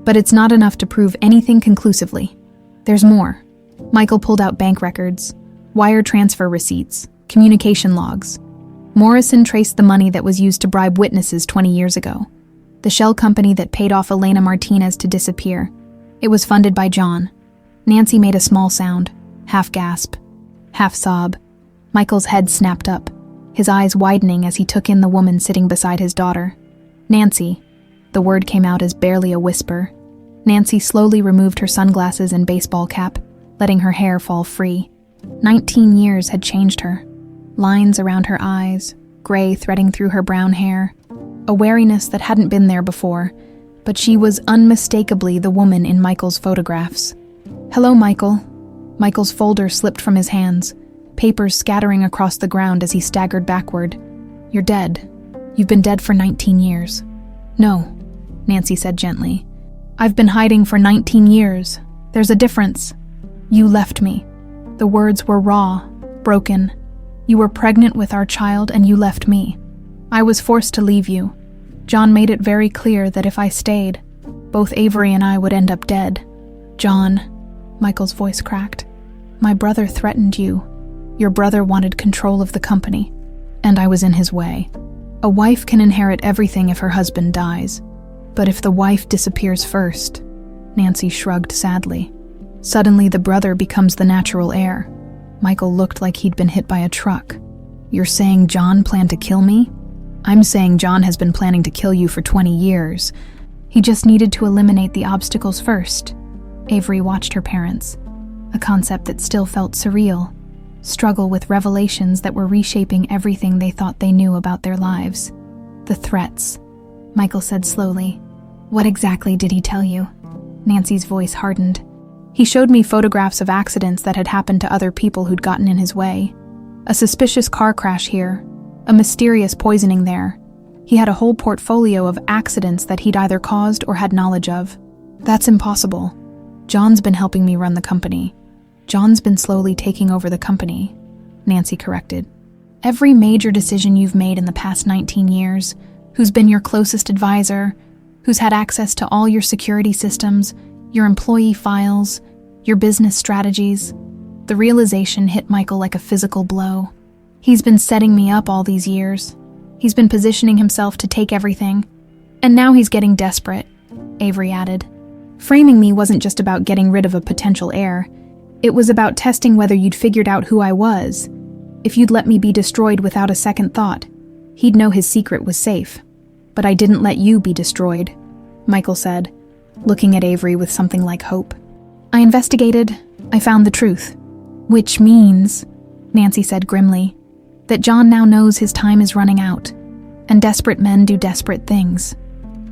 But it's not enough to prove anything conclusively. There's more. Michael pulled out bank records, wire transfer receipts, communication logs. Morrison traced the money that was used to bribe witnesses 20 years ago. The shell company that paid off Elena Martinez to disappear. It was funded by John. Nancy made a small sound, half gasp, half sob. Michael's head snapped up, his eyes widening as he took in the woman sitting beside his daughter. Nancy. The word came out as barely a whisper. Nancy slowly removed her sunglasses and baseball cap, letting her hair fall free. 19 years had changed her. Lines around her eyes, gray threading through her brown hair. A wariness that hadn't been there before, but she was unmistakably the woman in Michael's photographs. Hello, Michael. Michael's folder slipped from his hands, papers scattering across the ground as he staggered backward. You're dead. You've been dead for 19 years. No, Nancy said gently. I've been hiding for 19 years. There's a difference. You left me. The words were raw, broken. You were pregnant with our child and you left me. I was forced to leave you. John made it very clear that if I stayed, both Avery and I would end up dead. John, Michael's voice cracked. My brother threatened you. Your brother wanted control of the company, and I was in his way. A wife can inherit everything if her husband dies. But if the wife disappears first, Nancy shrugged sadly. Suddenly the brother becomes the natural heir. Michael looked like he'd been hit by a truck. You're saying John planned to kill me? I'm saying John has been planning to kill you for 20 years. He just needed to eliminate the obstacles first. Avery watched her parents, a concept that still felt surreal, struggle with revelations that were reshaping everything they thought they knew about their lives. The threats, Michael said slowly. What exactly did he tell you? Nancy's voice hardened. He showed me photographs of accidents that had happened to other people who'd gotten in his way. A suspicious car crash here, a mysterious poisoning there. He had a whole portfolio of accidents that he'd either caused or had knowledge of. That's impossible. John's been helping me run the company. John's been slowly taking over the company, Nancy corrected. Every major decision you've made in the past 19 years, who's been your closest advisor, who's had access to all your security systems, your employee files, your business strategies. The realization hit Michael like a physical blow. He's been setting me up all these years. He's been positioning himself to take everything. And now he's getting desperate, Avery added. Framing me wasn't just about getting rid of a potential heir. It was about testing whether you'd figured out who I was. If you'd let me be destroyed without a second thought, he'd know his secret was safe. But I didn't let you be destroyed, Michael said, looking at Avery with something like hope. I investigated. I found the truth. Which means, Nancy said grimly, that John now knows his time is running out, and desperate men do desperate things.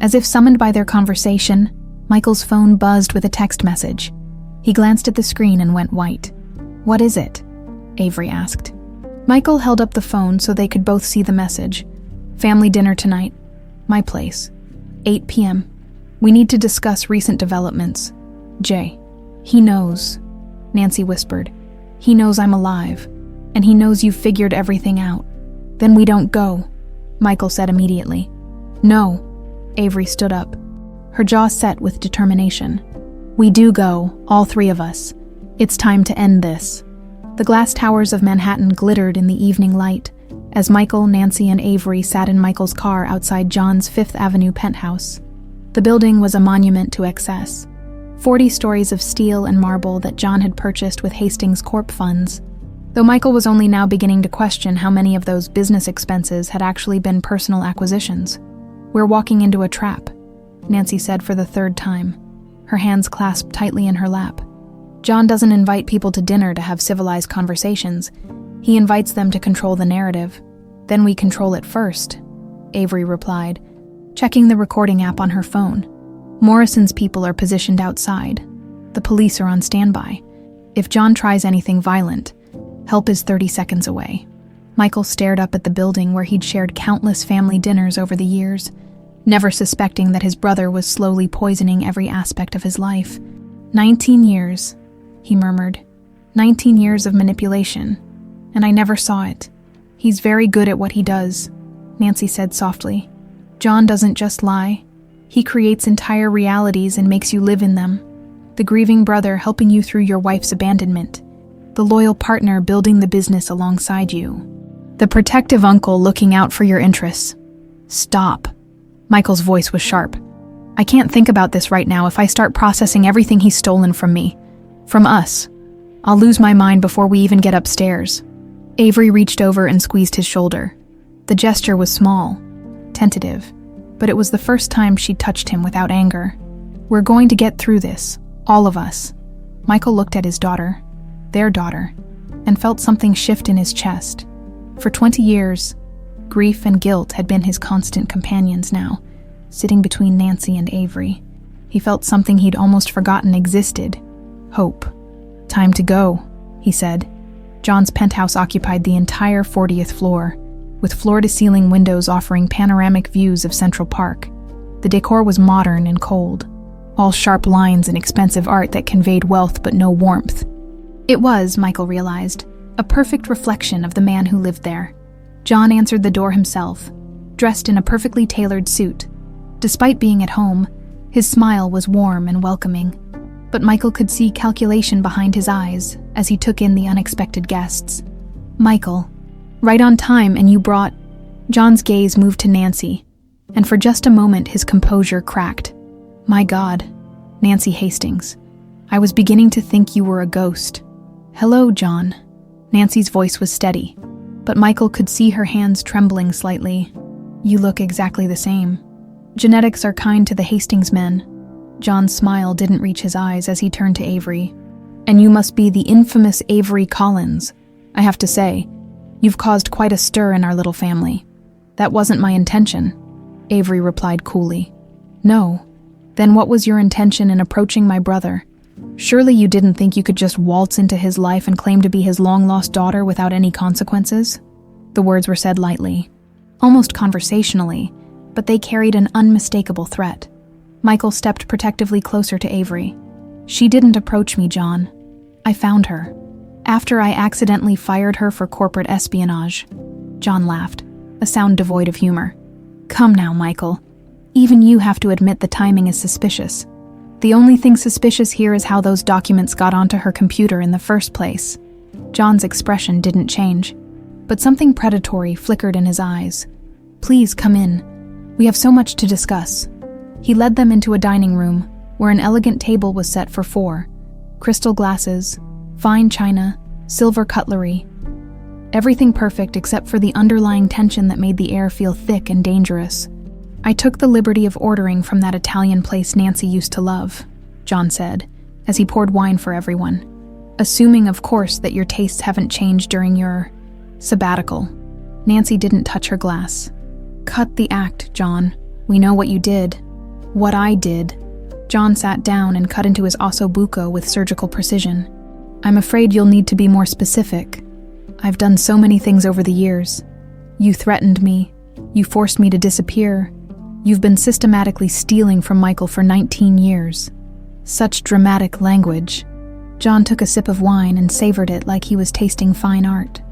As if summoned by their conversation, Michael's phone buzzed with a text message. He glanced at the screen and went white. What is it? Avery asked. Michael held up the phone so they could both see the message. Family dinner tonight. My place. 8 p.m. We need to discuss recent developments. Jay. He knows, Nancy whispered. He knows I'm alive, and he knows you've figured everything out. Then we don't go, Michael said immediately. No, Avery stood up, her jaw set with determination. We do go, all three of us. It's time to end this. The glass towers of Manhattan glittered in the evening light as Michael, Nancy, and Avery sat in Michael's car outside John's Fifth Avenue penthouse. The building was a monument to excess. 40 stories of steel and marble that John had purchased with Hastings Corp funds, though Michael was only now beginning to question how many of those business expenses had actually been personal acquisitions. We're walking into a trap, Nancy said for the third time, her hands clasped tightly in her lap. John doesn't invite people to dinner to have civilized conversations. He invites them to control the narrative. Then we control it first, Avery replied, checking the recording app on her phone. Morrison's people are positioned outside. The police are on standby. If John tries anything violent, help is 30 seconds away. Michael stared up at the building where he'd shared countless family dinners over the years, never suspecting that his brother was slowly poisoning every aspect of his life. 19 years, he murmured. 19 years of manipulation, and I never saw it. He's very good at what he does, Nancy said softly. John doesn't just lie. He creates entire realities and makes you live in them. The grieving brother helping you through your wife's abandonment. The loyal partner building the business alongside you. The protective uncle looking out for your interests. Stop. Michael's voice was sharp. I can't think about this right now if I start processing everything he's stolen from me. From us. I'll lose my mind before we even get upstairs. Avery reached over and squeezed his shoulder. The gesture was small, tentative, but it was the first time she'd touched him without anger. We're going to get through this, all of us. Michael looked at his daughter, their daughter, and felt something shift in his chest. For 20 years, grief and guilt had been his constant companions now, sitting between Nancy and Avery. He felt something he'd almost forgotten existed. Hope. Time to go, he said. John's penthouse occupied the entire 40th floor, with floor-to-ceiling windows offering panoramic views of Central Park. The decor was modern and cold, all sharp lines and expensive art that conveyed wealth but no warmth. It was, Michael realized, a perfect reflection of the man who lived there. John answered the door himself, dressed in a perfectly tailored suit. Despite being at home, his smile was warm and welcoming. But Michael could see calculation behind his eyes as he took in the unexpected guests. Michael, right on time, and you brought... John's gaze moved to Nancy, and for just a moment his composure cracked. My God, Nancy Hastings. I was beginning to think you were a ghost. Hello, John. Nancy's voice was steady, but Michael could see her hands trembling slightly. You look exactly the same. Genetics are kind to the Hastings men. John's smile didn't reach his eyes as he turned to Avery. And you must be the infamous Avery Collins. I have to say, you've caused quite a stir in our little family. That wasn't my intention, Avery replied coolly. No, Then what was your intention in approaching my brother? Surely you didn't think you could just waltz into his life and claim to be his long-lost daughter without any consequences? The words were said lightly, almost conversationally, but they carried an unmistakable threat. Michael stepped protectively closer to Avery. She didn't approach me, John. I found her. After I accidentally fired her for corporate espionage. John laughed, a sound devoid of humor. Come now, Michael. Even you have to admit the timing is suspicious. The only thing suspicious here is how those documents got onto her computer in the first place. John's expression didn't change, but something predatory flickered in his eyes. Please come in. We have so much to discuss. He led them into a dining room, where an elegant table was set for 4. Crystal glasses, fine china, silver cutlery. Everything perfect except for the underlying tension that made the air feel thick and dangerous. I took the liberty of ordering from that Italian place Nancy used to love, John said, as he poured wine for everyone. Assuming, of course, that your tastes haven't changed during your sabbatical. Nancy didn't touch her glass. Cut the act, John. We know what you did. What I did. John sat down and cut into his osso buco with surgical precision. I'm afraid you'll need to be more specific. I've done so many things over the years. You threatened me. You forced me to disappear. You've been systematically stealing from Michael for 19 years. Such dramatic language. John took a sip of wine and savored it like he was tasting fine art.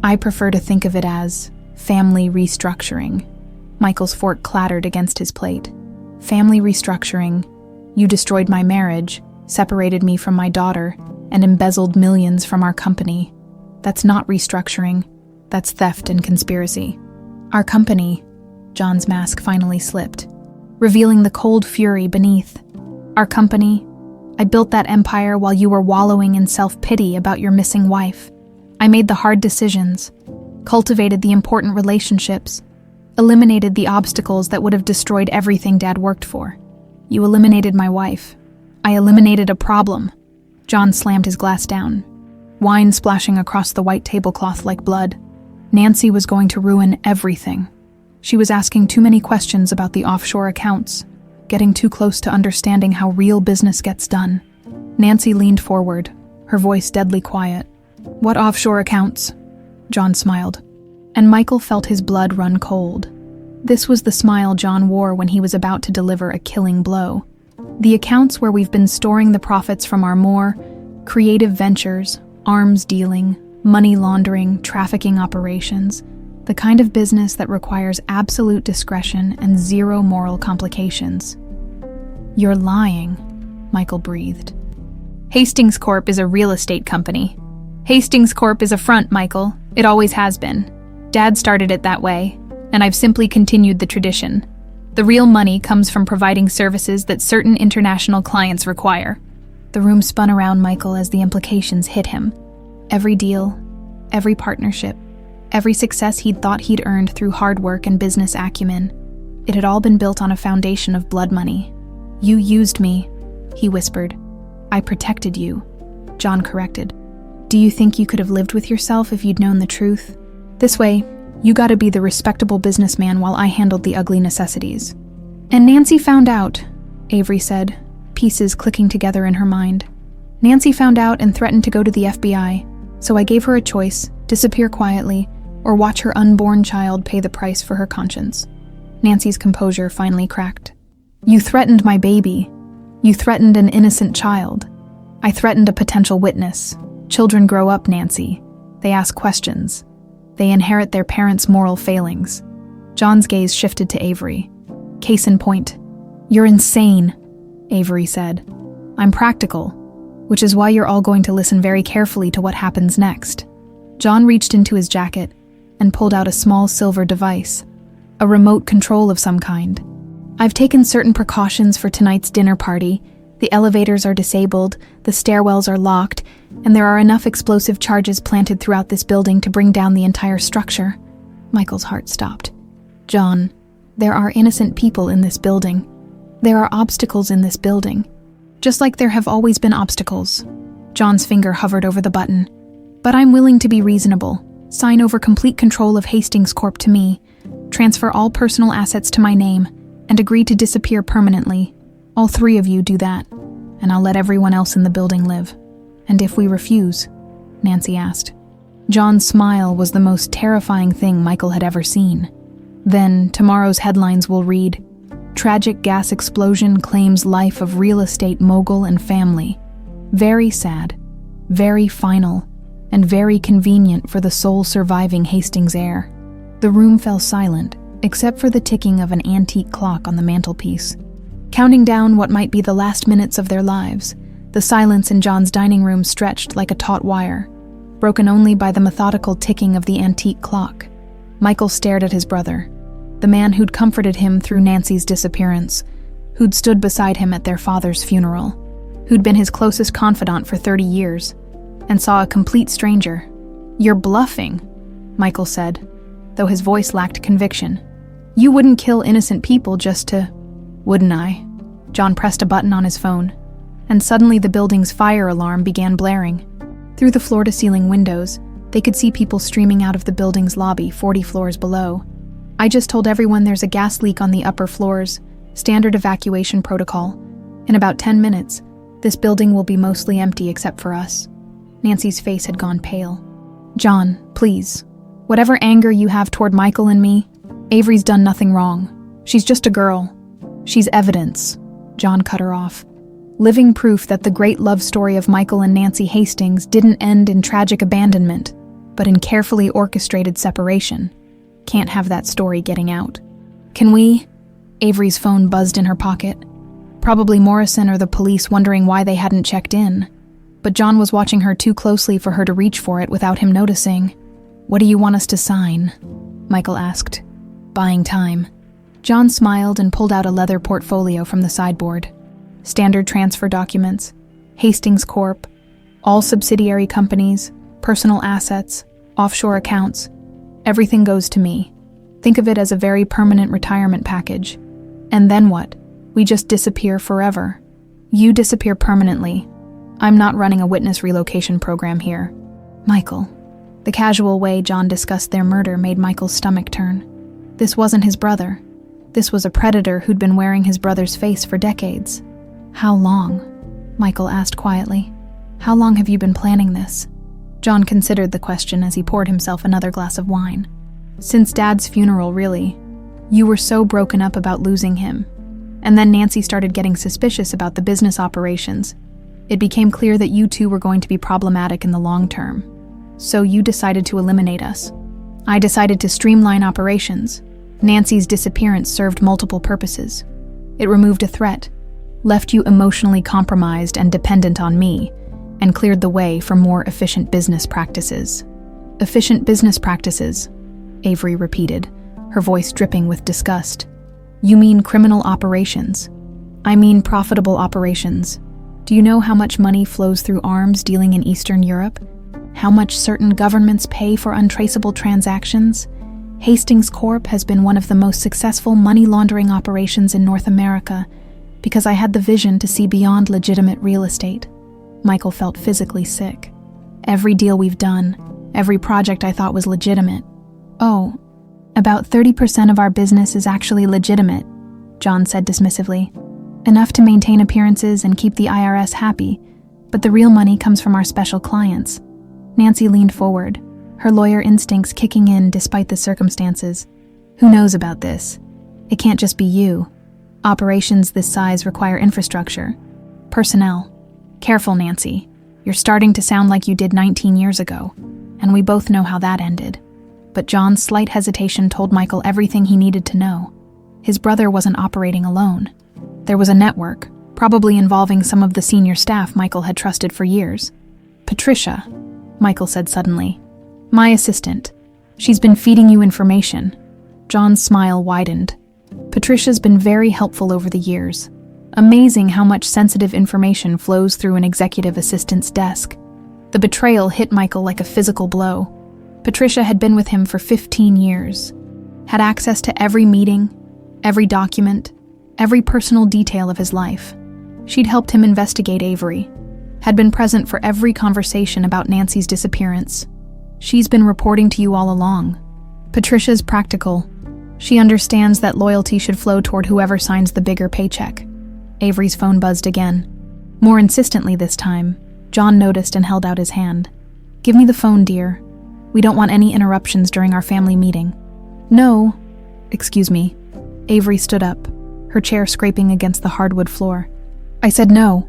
I prefer to think of it as family restructuring. Michael's fork clattered against his plate. Family restructuring. You destroyed my marriage, separated me from my daughter, and embezzled millions from our company. That's not restructuring. That's theft and conspiracy. Our company. John's mask finally slipped, revealing the cold fury beneath. Our company. I built that empire while you were wallowing in self-pity about your missing wife. I made the hard decisions, cultivated the important relationships, eliminated the obstacles that would have destroyed everything Dad worked for. You eliminated my wife. I eliminated a problem. John slammed his glass down, wine splashing across the white tablecloth like blood. Nancy was going to ruin everything. She was asking too many questions about the offshore accounts, getting too close to understanding how real business gets done. Nancy leaned forward, her voice deadly quiet. What offshore accounts? John smiled, and Michael felt his blood run cold. This was the smile John wore when he was about to deliver a killing blow. The accounts where we've been storing the profits from our more creative ventures, arms dealing, money laundering, trafficking operations, the kind of business that requires absolute discretion and zero moral complications. You're lying, Michael breathed. Hastings Corp is a real estate company. Hastings Corp is a front, Michael. It always has been. Dad started it that way, and I've simply continued the tradition. The real money comes from providing services that certain international clients require. The room spun around Michael as the implications hit him. Every deal, every partnership, every success he'd thought he'd earned through hard work and business acumen. It had all been built on a foundation of blood money. You used me, he whispered. I protected you, John corrected. Do you think you could have lived with yourself if you'd known the truth? This way, you gotta be the respectable businessman while I handled the ugly necessities. And Nancy found out, Avery said, pieces clicking together in her mind. Nancy found out and threatened to go to the FBI, so I gave her a choice, disappear quietly, or watch her unborn child pay the price for her conscience. Nancy's composure finally cracked. You threatened my baby. You threatened an innocent child. I threatened a potential witness. Children grow up, Nancy. They ask questions. They inherit their parents' moral failings. John's gaze shifted to Avery. Case in point. You're insane, Avery said. I'm practical, which is why you're all going to listen very carefully to what happens next. John reached into his jacket and pulled out a small silver device, a remote control of some kind. I've taken certain precautions for tonight's dinner party. The elevators are disabled, the stairwells are locked, and there are enough explosive charges planted throughout this building to bring down the entire structure. Michael's heart stopped. John, there are innocent people in this building. There are obstacles in this building. Just like there have always been obstacles. John's finger hovered over the button. But I'm willing to be reasonable. Sign over complete control of Hastings Corp to me, transfer all personal assets to my name, and agree to disappear permanently. All three of you do that, and I'll let everyone else in the building live. And if we refuse? Nancy asked. John's smile was the most terrifying thing Michael had ever seen. Then, tomorrow's headlines will read, "Tragic gas explosion claims life of real estate mogul and family. Very sad, very final, and very convenient for the sole surviving Hastings heir." The room fell silent, except for the ticking of an antique clock on the mantelpiece. Counting down what might be the last minutes of their lives, the silence in John's dining room stretched like a taut wire, broken only by the methodical ticking of the antique clock. Michael stared at his brother, the man who'd comforted him through Nancy's disappearance, who'd stood beside him at their father's funeral, who'd been his closest confidant for 30 years, and saw a complete stranger. "You're bluffing," Michael said, though his voice lacked conviction. "You wouldn't kill innocent people just to..." "Wouldn't I?" John pressed a button on his phone, and suddenly the building's fire alarm began blaring. Through the floor-to-ceiling windows, they could see people streaming out of the building's lobby 40 floors below. "I just told everyone there's a gas leak on the upper floors. Standard evacuation protocol. In about 10 minutes, this building will be mostly empty except for us." Nancy's face had gone pale. "John, please. Whatever anger you have toward Michael and me, Avery's done nothing wrong. She's just a girl. She's evidence," John cut her off. "Living proof that the great love story of Michael and Nancy Hastings didn't end in tragic abandonment, but in carefully orchestrated separation. Can't have that story getting out. Can we?" Avery's phone buzzed in her pocket. Probably Morrison or the police wondering why they hadn't checked in. But John was watching her too closely for her to reach for it without him noticing. "What do you want us to sign?" Michael asked. "Buying time." John smiled and pulled out a leather portfolio from the sideboard. "Standard transfer documents, Hastings Corp, all subsidiary companies, personal assets, offshore accounts. Everything goes to me. Think of it as a very permanent retirement package. And then what? We just disappear forever. You disappear permanently. I'm not running a witness relocation program here." "Michael." The casual way John discussed their murder made Michael's stomach turn. This wasn't his brother. This was a predator who'd been wearing his brother's face for decades. "How long?" Michael asked quietly. "How long have you been planning this?" John considered the question as he poured himself another glass of wine. "Since Dad's funeral, really. You were so broken up about losing him. And then Nancy started getting suspicious about the business operations. It became clear that you two were going to be problematic in the long term. So you decided to eliminate us. I decided to streamline operations. Nancy's disappearance served multiple purposes. It removed a threat, left you emotionally compromised and dependent on me, and cleared the way for more efficient business practices." "Efficient business practices," Avery repeated, her voice dripping with disgust. "You mean criminal operations?" "I mean profitable operations. Do you know how much money flows through arms dealing in Eastern Europe? How much certain governments pay for untraceable transactions? Hastings Corp has been one of the most successful money laundering operations in North America because I had the vision to see beyond legitimate real estate." Michael felt physically sick. "Every deal we've done, every project I thought was legitimate." "Oh, about 30% of our business is actually legitimate," John said dismissively. "Enough to maintain appearances and keep the IRS happy, but the real money comes from our special clients." Nancy leaned forward, her lawyer instincts kicking in despite the circumstances. "Who knows about this? It can't just be you. Operations this size require infrastructure, personnel. Careful, Nancy. You're starting to sound like you did 19 years ago, and we both know how that ended." But John's slight hesitation told Michael everything he needed to know. His brother wasn't operating alone. There was a network, probably involving some of the senior staff Michael had trusted for years. "Patricia," Michael said suddenly. "My assistant. She's been feeding you information." John's smile widened. "Patricia's been very helpful over the years. Amazing how much sensitive information flows through an executive assistant's desk." The betrayal hit Michael like a physical blow. Patricia had been with him for 15 years, had access to every meeting, every document, every personal detail of his life. She'd helped him investigate Avery, had been present for every conversation about Nancy's disappearance. She's been reporting to you all along. Patricia's practical. She understands that loyalty should flow toward whoever signs the bigger paycheck. Avery's phone buzzed again. More insistently this time, John noticed and held out his hand. "Give me the phone, dear. We don't want any interruptions during our family meeting." "No." "Excuse me." Avery stood up, her chair scraping against the hardwood floor. "I said no.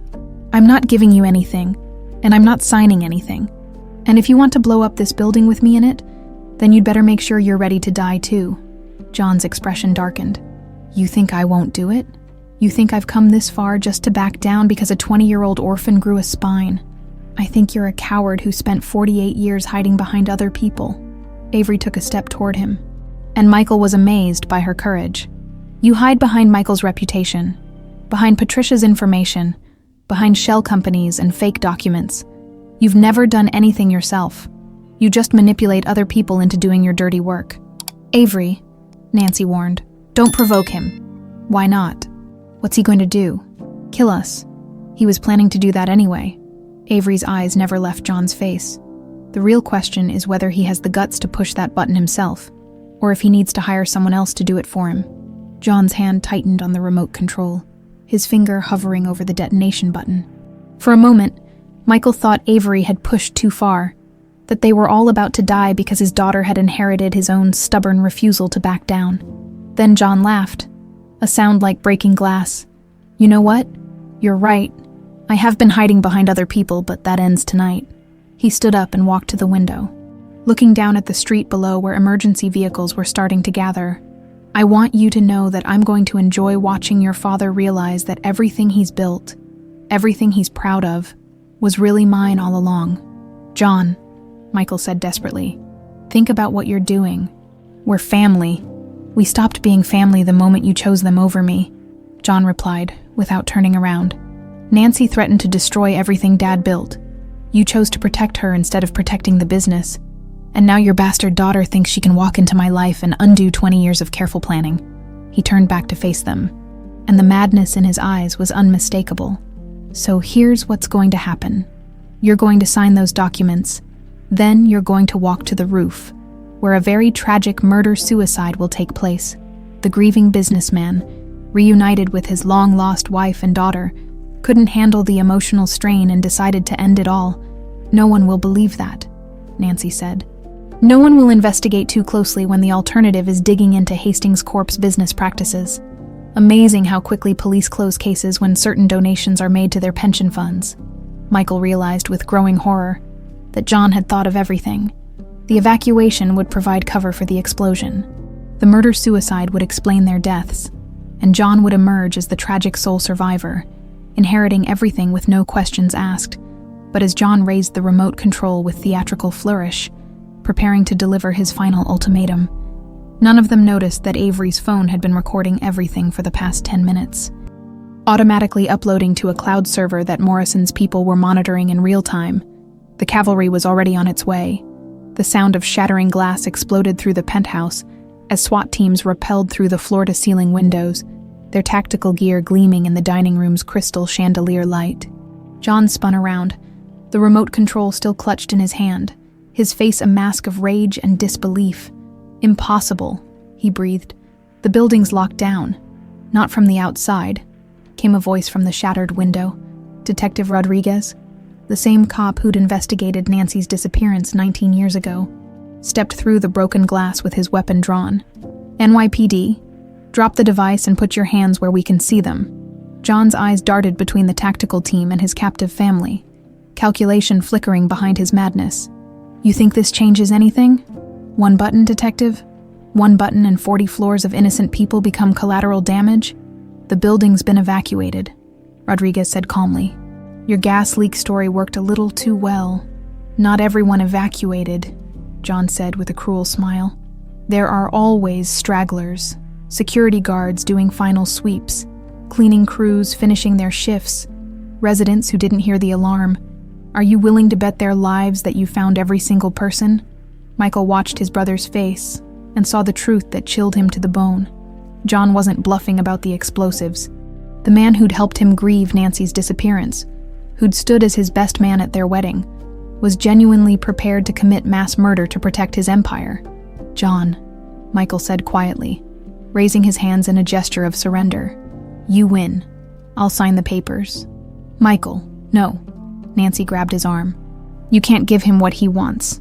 I'm not giving you anything, and I'm not signing anything. And if you want to blow up this building with me in it, then you'd better make sure you're ready to die too." John's expression darkened. "You think I won't do it? You think I've come this far just to back down because a 20-year-old orphan grew a spine? I think you're a coward who spent 48 years hiding behind other people." Avery took a step toward him, and Michael was amazed by her courage. "You hide behind Michael's reputation, behind Patricia's information, behind shell companies and fake documents. You've never done anything yourself. You just manipulate other people into doing your dirty work." "Avery," Nancy warned, "don't provoke him." "Why not? What's he going to do? Kill us?" "He was planning to do that anyway." Avery's eyes never left John's face. "The real question is whether he has the guts to push that button himself, or if he needs to hire someone else to do it for him." John's hand tightened on the remote control, his finger hovering over the detonation button. For a moment, Michael thought Avery had pushed too far, that they were all about to die because his daughter had inherited his own stubborn refusal to back down. Then John laughed, a sound like breaking glass. "You know what? You're right. I have been hiding behind other people, but that ends tonight." He stood up and walked to the window, looking down at the street below where emergency vehicles were starting to gather. "I want you to know that I'm going to enjoy watching your father realize that everything he's built, everything he's proud of, was really mine all along." "John," Michael said desperately, "think about what you're doing. We're family. We stopped being family the moment you chose them over me." John replied, without turning around. "Nancy threatened to destroy everything Dad built. You chose to protect her instead of protecting the business. And now your bastard daughter thinks she can walk into my life and undo 20 years of careful planning." He turned back to face them, and the madness in his eyes was unmistakable. "So here's what's going to happen. You're going to sign those documents. Then you're going to walk to the roof, where a very tragic murder-suicide will take place. The grieving businessman, reunited with his long-lost wife and daughter, couldn't handle the emotional strain and decided to end it all. No one will believe that," Nancy said. "No one will investigate too closely when the alternative is digging into Hastings Corp's business practices. Amazing how quickly police close cases when certain donations are made to their pension funds." Michael realized with growing horror that John had thought of everything. The evacuation would provide cover for the explosion. The murder-suicide would explain their deaths, and John would emerge as the tragic sole survivor, inheriting everything with no questions asked. But as John raised the remote control with theatrical flourish, preparing to deliver his final ultimatum, none of them noticed that Avery's phone had been recording everything for the past 10 minutes. Automatically uploading to a cloud server that Morrison's people were monitoring in real time, the cavalry was already on its way. The sound of shattering glass exploded through the penthouse as SWAT teams rappelled through the floor-to-ceiling windows, their tactical gear gleaming in the dining room's crystal chandelier light. John spun around, the remote control still clutched in his hand, his face a mask of rage and disbelief. "Impossible," he breathed. "The building's locked down." "Not from the outside," came a voice from the shattered window. Detective Rodriguez, the same cop who'd investigated Nancy's disappearance 19 years ago, stepped through the broken glass with his weapon drawn. "NYPD, drop the device and put your hands where we can see them." John's eyes darted between the tactical team and his captive family, calculation flickering behind his madness. "You think this changes anything? One button, detective? One button and 40 floors of innocent people become collateral damage? The building's been evacuated," Rodriguez said calmly. "Your gas leak story worked a little too well." "Not everyone evacuated," John said with a cruel smile. "There are always stragglers, security guards doing final sweeps, cleaning crews finishing their shifts, residents who didn't hear the alarm. Are you willing to bet their lives that you found every single person?" Michael watched his brother's face and saw the truth that chilled him to the bone. John wasn't bluffing about the explosives. The man who'd helped him grieve Nancy's disappearance, who'd stood as his best man at their wedding, was genuinely prepared to commit mass murder to protect his empire. "John," Michael said quietly, raising his hands in a gesture of surrender, "you win. I'll sign the papers. Michael, no. Nancy grabbed his arm. You can't give him what he wants.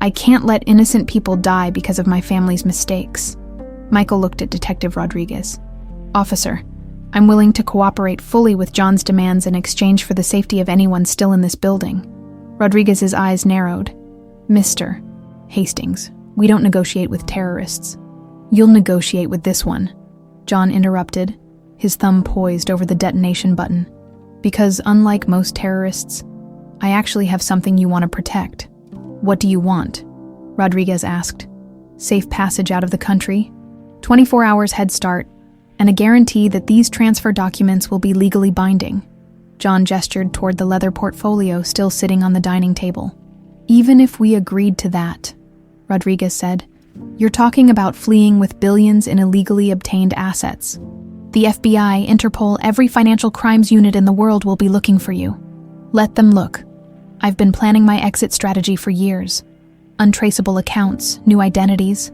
I can't let innocent people die because of my family's mistakes. Michael looked at Detective Rodriguez. Officer, I'm willing to cooperate fully with John's demands in exchange for the safety of anyone still in this building. Rodriguez's eyes narrowed. Mr. Hastings, we don't negotiate with terrorists. You'll negotiate with this one. John interrupted, his thumb poised over the detonation button. Because unlike most terrorists, I actually have something you want to protect. What do you want? Rodriguez asked. Safe passage out of the country, 24 hours head start, and a guarantee that these transfer documents will be legally binding. John gestured toward the leather portfolio still sitting on the dining table. Even if we agreed to that, Rodriguez said, you're talking about fleeing with billions in illegally obtained assets. The FBI, Interpol, every financial crimes unit in the world will be looking for you. Let them look. I've been planning my exit strategy for years. Untraceable accounts, new identities,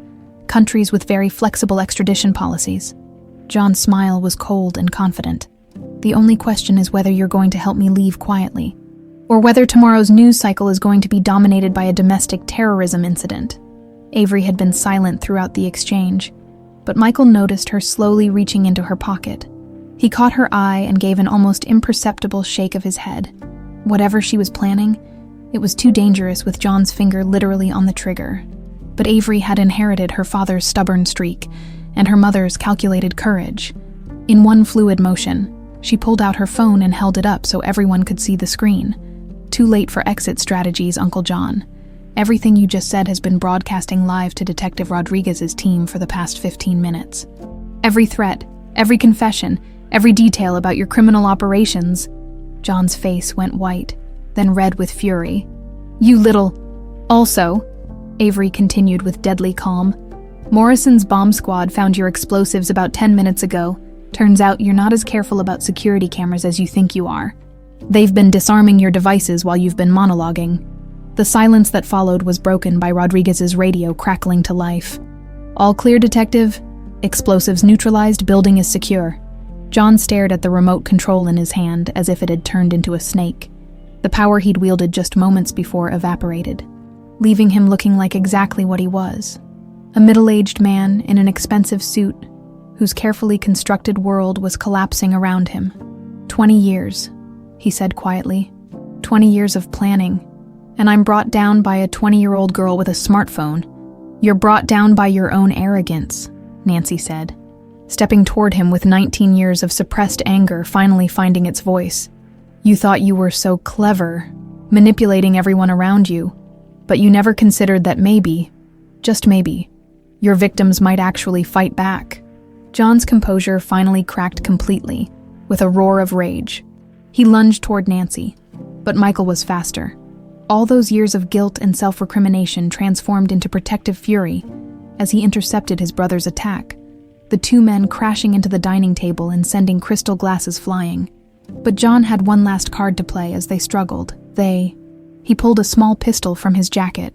countries with very flexible extradition policies. John's smile was cold and confident. The only question is whether you're going to help me leave quietly, or whether tomorrow's news cycle is going to be dominated by a domestic terrorism incident. Avery had been silent throughout the exchange, but Michael noticed her slowly reaching into her pocket. He caught her eye and gave an almost imperceptible shake of his head. Whatever she was planning, it was too dangerous with John's finger literally on the trigger. But Avery had inherited her father's stubborn streak and her mother's calculated courage. In one fluid motion, she pulled out her phone and held it up so everyone could see the screen. Too late for exit strategies, Uncle John. Everything you just said has been broadcasting live to Detective Rodriguez's team for the past 15 minutes. Every threat, every confession, every detail about your criminal operations. John's face went white, then red with fury. You little... Also, Avery continued with deadly calm, Morrison's bomb squad found your explosives about 10 minutes ago. Turns out you're not as careful about security cameras as you think you are. They've been disarming your devices while you've been monologuing. The silence that followed was broken by Rodriguez's radio crackling to life. All clear, Detective. Explosives neutralized, building is secure. John stared at the remote control in his hand as if it had turned into a snake. The power he'd wielded just moments before evaporated, leaving him looking like exactly what he was. A middle-aged man in an expensive suit whose carefully constructed world was collapsing around him. 20 years, he said quietly. 20 years of planning, and I'm brought down by a 20-year-old girl with a smartphone. You're brought down by your own arrogance, Nancy said, stepping toward him with 19 years of suppressed anger finally finding its voice. You thought you were so clever, manipulating everyone around you, but you never considered that maybe, just maybe, your victims might actually fight back. John's composure finally cracked completely, with a roar of rage. He lunged toward Nancy, but Michael was faster. All those years of guilt and self-recrimination transformed into protective fury as he intercepted his brother's attack, the two men crashing into the dining table and sending crystal glasses flying. But John had one last card to play as they struggled. He pulled a small pistol from his jacket,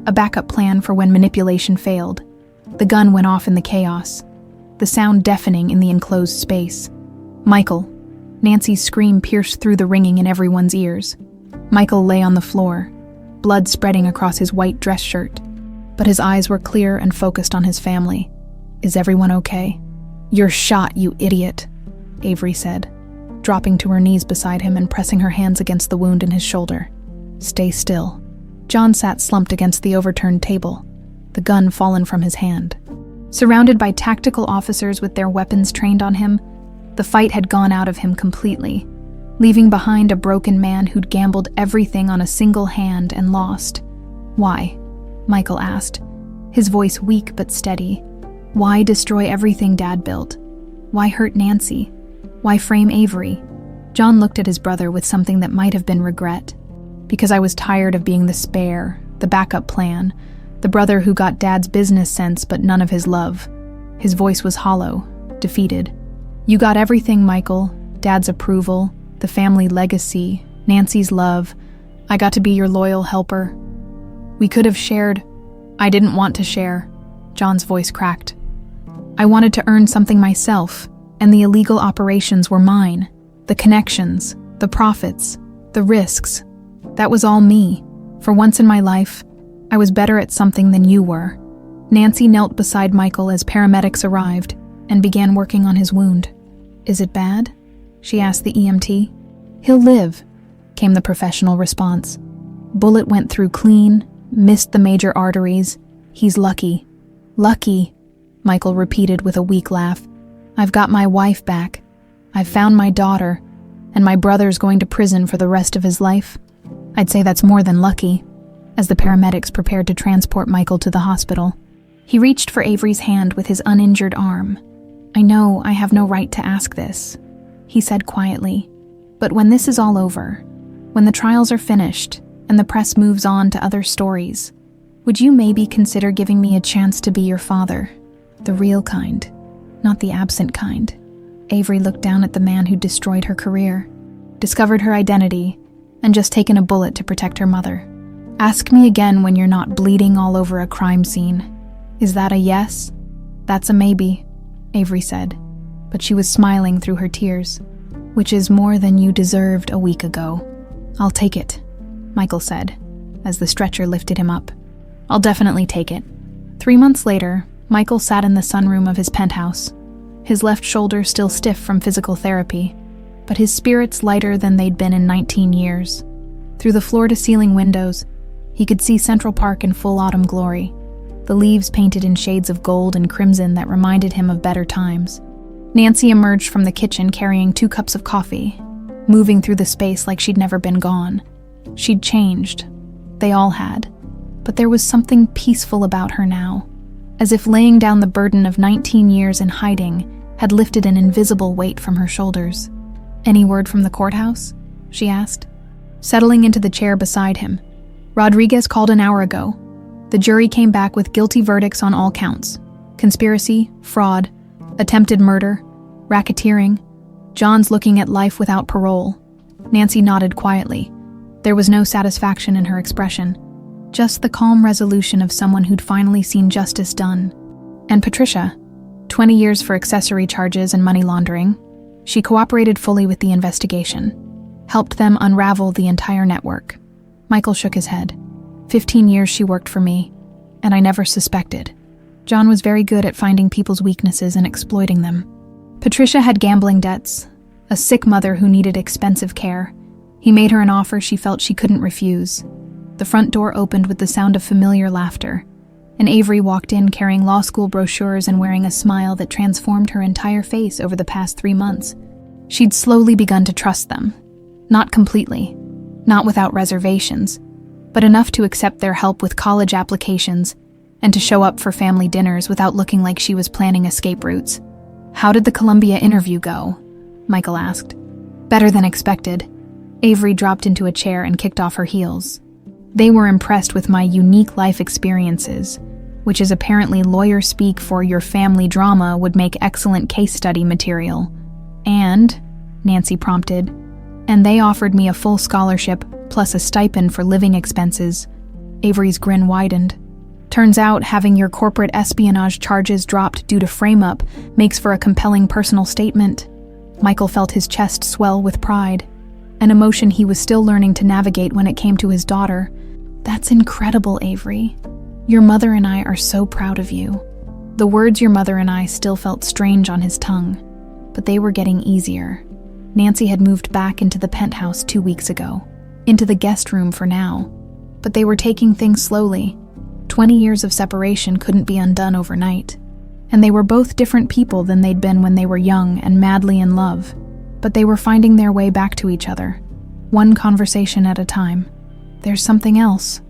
a backup plan for when manipulation failed. The gun went off in the chaos, the sound deafening in the enclosed space. Michael. Nancy's scream pierced through the ringing in everyone's ears. Michael lay on the floor, blood spreading across his white dress shirt, but his eyes were clear and focused on his family. Is everyone okay? You're shot, you idiot, Avery said, dropping to her knees beside him and pressing her hands against the wound in his shoulder. Stay still. John sat slumped against the overturned table, the gun fallen from his hand. Surrounded by tactical officers with their weapons trained on him, the fight had gone out of him completely, leaving behind a broken man who'd gambled everything on a single hand and lost. Why? Michael asked, his voice weak but steady. Why destroy everything Dad built? Why hurt Nancy? Why frame Avery? John looked at his brother with something that might have been regret. Because I was tired of being the spare, the backup plan, the brother who got Dad's business sense but none of his love. His voice was hollow, defeated. You got everything, Michael. Dad's approval, the family legacy, Nancy's love. I got to be your loyal helper. We could have shared. I didn't want to share. John's voice cracked. I wanted to earn something myself, and the illegal operations were mine. The connections, the profits, the risks. That was all me. For once in my life, I was better at something than you were. Nancy knelt beside Michael as paramedics arrived and began working on his wound. Is it bad? She asked the EMT. He'll live, came the professional response. Bullet went through clean, missed the major arteries. He's lucky. Lucky, Michael repeated with a weak laugh. I've got my wife back. I've found my daughter, and my brother's going to prison for the rest of his life. I'd say that's more than lucky. As the paramedics prepared to transport Michael to the hospital, he reached for Avery's hand with his uninjured arm. I know I have no right to ask this, he said quietly, but when this is all over, when the trials are finished and the press moves on to other stories, would you maybe consider giving me a chance to be your father? The real kind, not the absent kind. Avery looked down at the man who destroyed her career, discovered her identity, and just taken a bullet to protect her mother. Ask me again when you're not bleeding all over a crime scene. Is that a yes? That's a maybe, Avery said, but she was smiling through her tears. Which is more than you deserved a week ago. I'll take it, Michael said, as the stretcher lifted him up. I'll definitely take it. 3 months later, Michael sat in the sunroom of his penthouse, his left shoulder still stiff from physical therapy, but his spirits lighter than they'd been in 19 years. Through the floor-to-ceiling windows, he could see Central Park in full autumn glory, the leaves painted in shades of gold and crimson that reminded him of better times. Nancy emerged from the kitchen carrying 2 cups of coffee, moving through the space like she'd never been gone. She'd changed. They all had. But there was something peaceful about her now, as if laying down the burden of 19 years in hiding had lifted an invisible weight from her shoulders. Any word from the courthouse? She asked, settling into the chair beside him. Rodriguez called an hour ago. The jury came back with guilty verdicts on all counts: conspiracy, fraud, attempted murder, racketeering. John's looking at life without parole. Nancy nodded quietly. There was no satisfaction in her expression, just the calm resolution of someone who'd finally seen justice done. And Patricia, 20 years for accessory charges and money laundering. She cooperated fully with the investigation, helped them unravel the entire network. Michael shook his head. 15 years she worked for me, and I never suspected. John was very good at finding people's weaknesses and exploiting them. Patricia had gambling debts, a sick mother who needed expensive care. He made her an offer she felt she couldn't refuse. The front door opened with the sound of familiar laughter, and Avery walked in carrying law school brochures and wearing a smile that transformed her entire face over the past 3 months. She'd slowly begun to trust them. Not completely, not without reservations, but enough to accept their help with college applications and to show up for family dinners without looking like she was planning escape routes. How did the Columbia interview go? Michael asked. Better than expected. Avery dropped into a chair and kicked off her heels. They were impressed with my unique life experiences, which is apparently lawyer speak for your family drama would make excellent case study material. And, Nancy prompted, and they offered me a full scholarship plus a stipend for living expenses. Avery's grin widened. Turns out having your corporate espionage charges dropped due to frame-up makes for a compelling personal statement. Michael felt his chest swell with pride, an emotion he was still learning to navigate when it came to his daughter. That's incredible, Avery. Your mother and I are so proud of you. The words your mother and I still felt strange on his tongue, but they were getting easier. Nancy had moved back into the penthouse 2 weeks ago, into the guest room for now, but they were taking things slowly. 20 years of separation couldn't be undone overnight, and they were both different people than they'd been when they were young and madly in love, but they were finding their way back to each other, one conversation at a time. There's something else,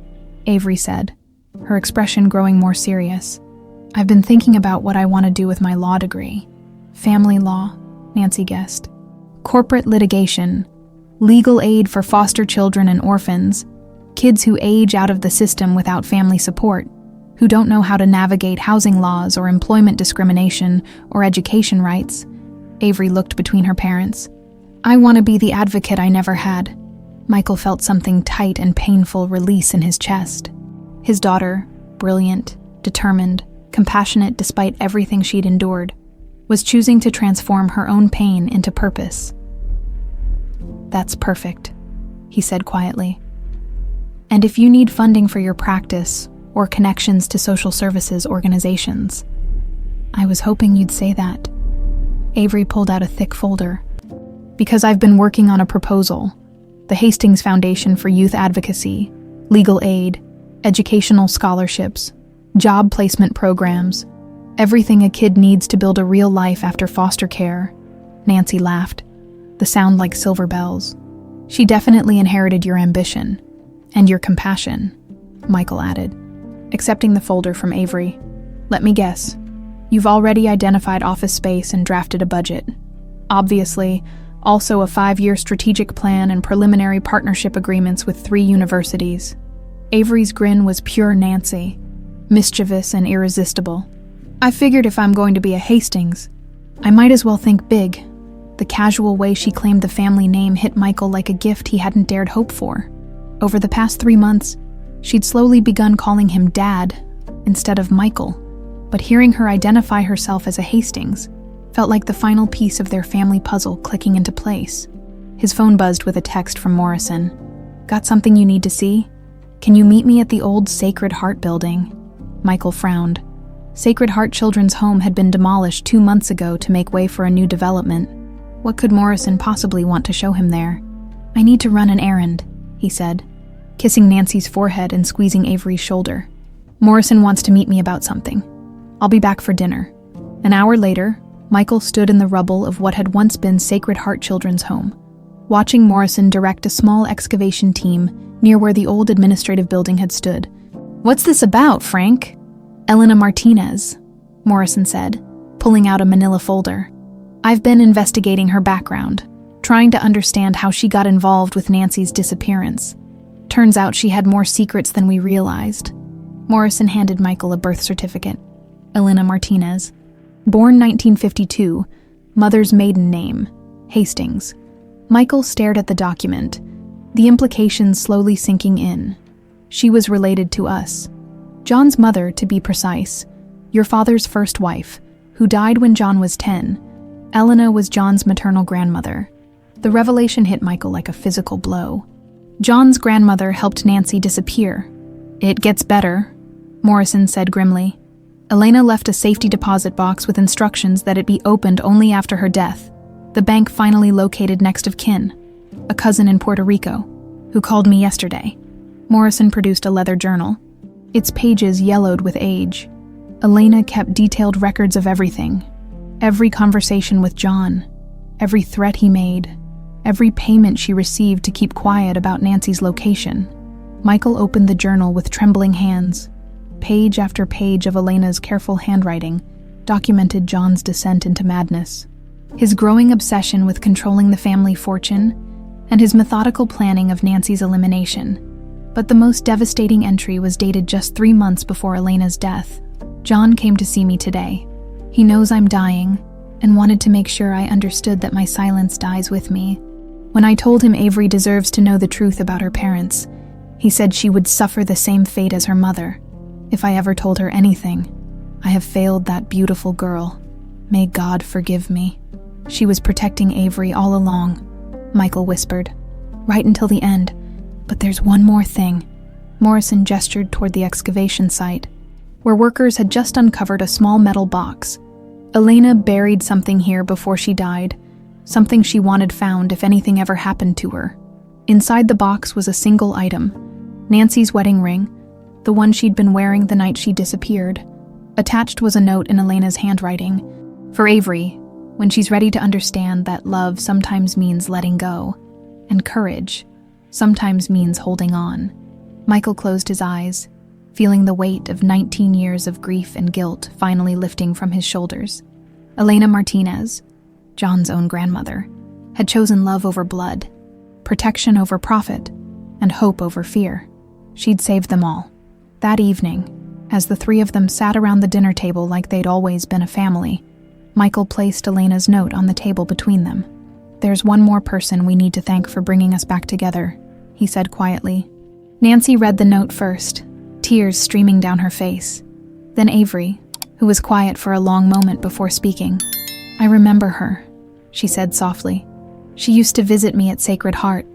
Avery said, her expression growing more serious. I've been thinking about what I want to do with my law degree. Family law, Nancy guessed. Corporate litigation, legal aid for foster children and orphans, kids who age out of the system without family support, who don't know how to navigate housing laws or employment discrimination or education rights. Avery looked between her parents. I want to be the advocate I never had. Michael felt something tight and painful release in his chest. His daughter, brilliant, determined, compassionate despite everything she'd endured, was choosing to transform her own pain into purpose. "That's perfect," he said quietly. "And if you need funding for your practice or connections to social services organizations." "I was hoping you'd say that." Avery pulled out a thick folder. "Because I've been working on a proposal. The Hastings Foundation for Youth Advocacy, legal aid, educational scholarships, job placement programs, everything a kid needs to build a real life after foster care." Nancy laughed, the sound like silver bells. "She definitely inherited your ambition. And your compassion," Michael added, accepting the folder from Avery. "Let me guess. You've already identified office space and drafted a budget. Obviously, also a 5-year strategic plan and preliminary partnership agreements with 3 universities." Avery's grin was pure Nancy, mischievous and irresistible. "I figured if I'm going to be a Hastings, I might as well think big." The casual way she claimed the family name hit Michael like a gift he hadn't dared hope for. Over the past 3 months, she'd slowly begun calling him Dad instead of Michael, but hearing her identify herself as a Hastings felt like the final piece of their family puzzle clicking into place. His phone buzzed with a text from Morrison. "Got something you need to see? Can you meet me at the old Sacred Heart building?" Michael frowned. Sacred Heart Children's Home had been demolished 2 months ago to make way for a new development. What could Morrison possibly want to show him there? "I need to run an errand," he said, kissing Nancy's forehead and squeezing Avery's shoulder. "Morrison wants to meet me about something. I'll be back for dinner." An hour later, Michael stood in the rubble of what had once been Sacred Heart Children's Home, watching Morrison direct a small excavation team near where the old administrative building had stood. "What's this about, Frank?" "Elena Martinez," Morrison said, pulling out a manila folder. "I've been investigating her background, trying to understand how she got involved with Nancy's disappearance. Turns out she had more secrets than we realized." Morrison handed Michael a birth certificate. Elena Martinez. Born 1952, mother's maiden name, Hastings. Michael stared at the document, the implications slowly sinking in. She was related to us. John's mother, to be precise, your father's first wife, who died when John was 10. Elena was John's maternal grandmother. The revelation hit Michael like a physical blow. John's grandmother helped Nancy disappear. "It gets better," Morrison said grimly. "Elena left a safety deposit box with instructions that it be opened only after her death. The bank finally located next of kin, a cousin in Puerto Rico, who called me yesterday." Morrison produced a leather journal, its pages yellowed with age. Elena kept detailed records of everything. Every conversation with John, every threat he made, every payment she received to keep quiet about Nancy's location. Michael opened the journal with trembling hands. Page after page of Elena's careful handwriting documented John's descent into madness, his growing obsession with controlling the family fortune, and his methodical planning of Nancy's elimination. But the most devastating entry was dated just 3 months before Elena's death. "John came to see me today. He knows I'm dying and wanted to make sure I understood that my silence dies with me. When I told him Avery deserves to know the truth about her parents, he said she would suffer the same fate as her mother. If I ever told her anything, I have failed that beautiful girl. May God forgive me. She was protecting Avery all along," Michael whispered. "Right until the end. But there's one more thing." Morrison gestured toward the excavation site, where workers had just uncovered a small metal box. Elena buried something here before she died, something she wanted found if anything ever happened to her. Inside the box was a single item, Nancy's wedding ring, the one she'd been wearing the night she disappeared. Attached was a note in Elena's handwriting. "For Avery, when she's ready to understand that love sometimes means letting go, and courage sometimes means holding on." Michael closed his eyes, feeling the weight of 19 years of grief and guilt finally lifting from his shoulders. Elena Martinez, John's own grandmother, had chosen love over blood, protection over profit, and hope over fear. She'd saved them all. That evening, as the 3 of them sat around the dinner table like they'd always been a family, Michael placed Elena's note on the table between them. "There's one more person we need to thank for bringing us back together," he said quietly. Nancy read the note first, tears streaming down her face. Then Avery, who was quiet for a long moment before speaking. "I remember her," she said softly. She used to visit me at Sacred Heart,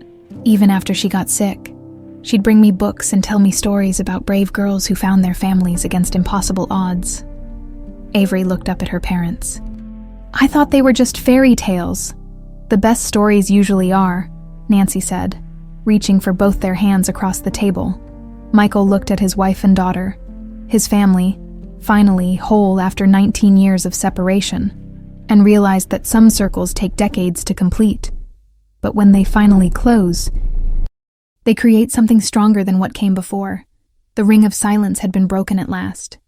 even after she got sick. She'd bring me books and tell me stories about brave girls who found their families against impossible odds. Avery looked up at her parents. I thought they were just fairy tales. The best stories usually are, Nancy said, reaching for both their hands across the table. Michael looked at his wife and daughter, his family, finally whole after 19 years of separation, and realized that some circles take decades to complete. But when they finally close, they create something stronger than what came before. The ring of silence had been broken at last.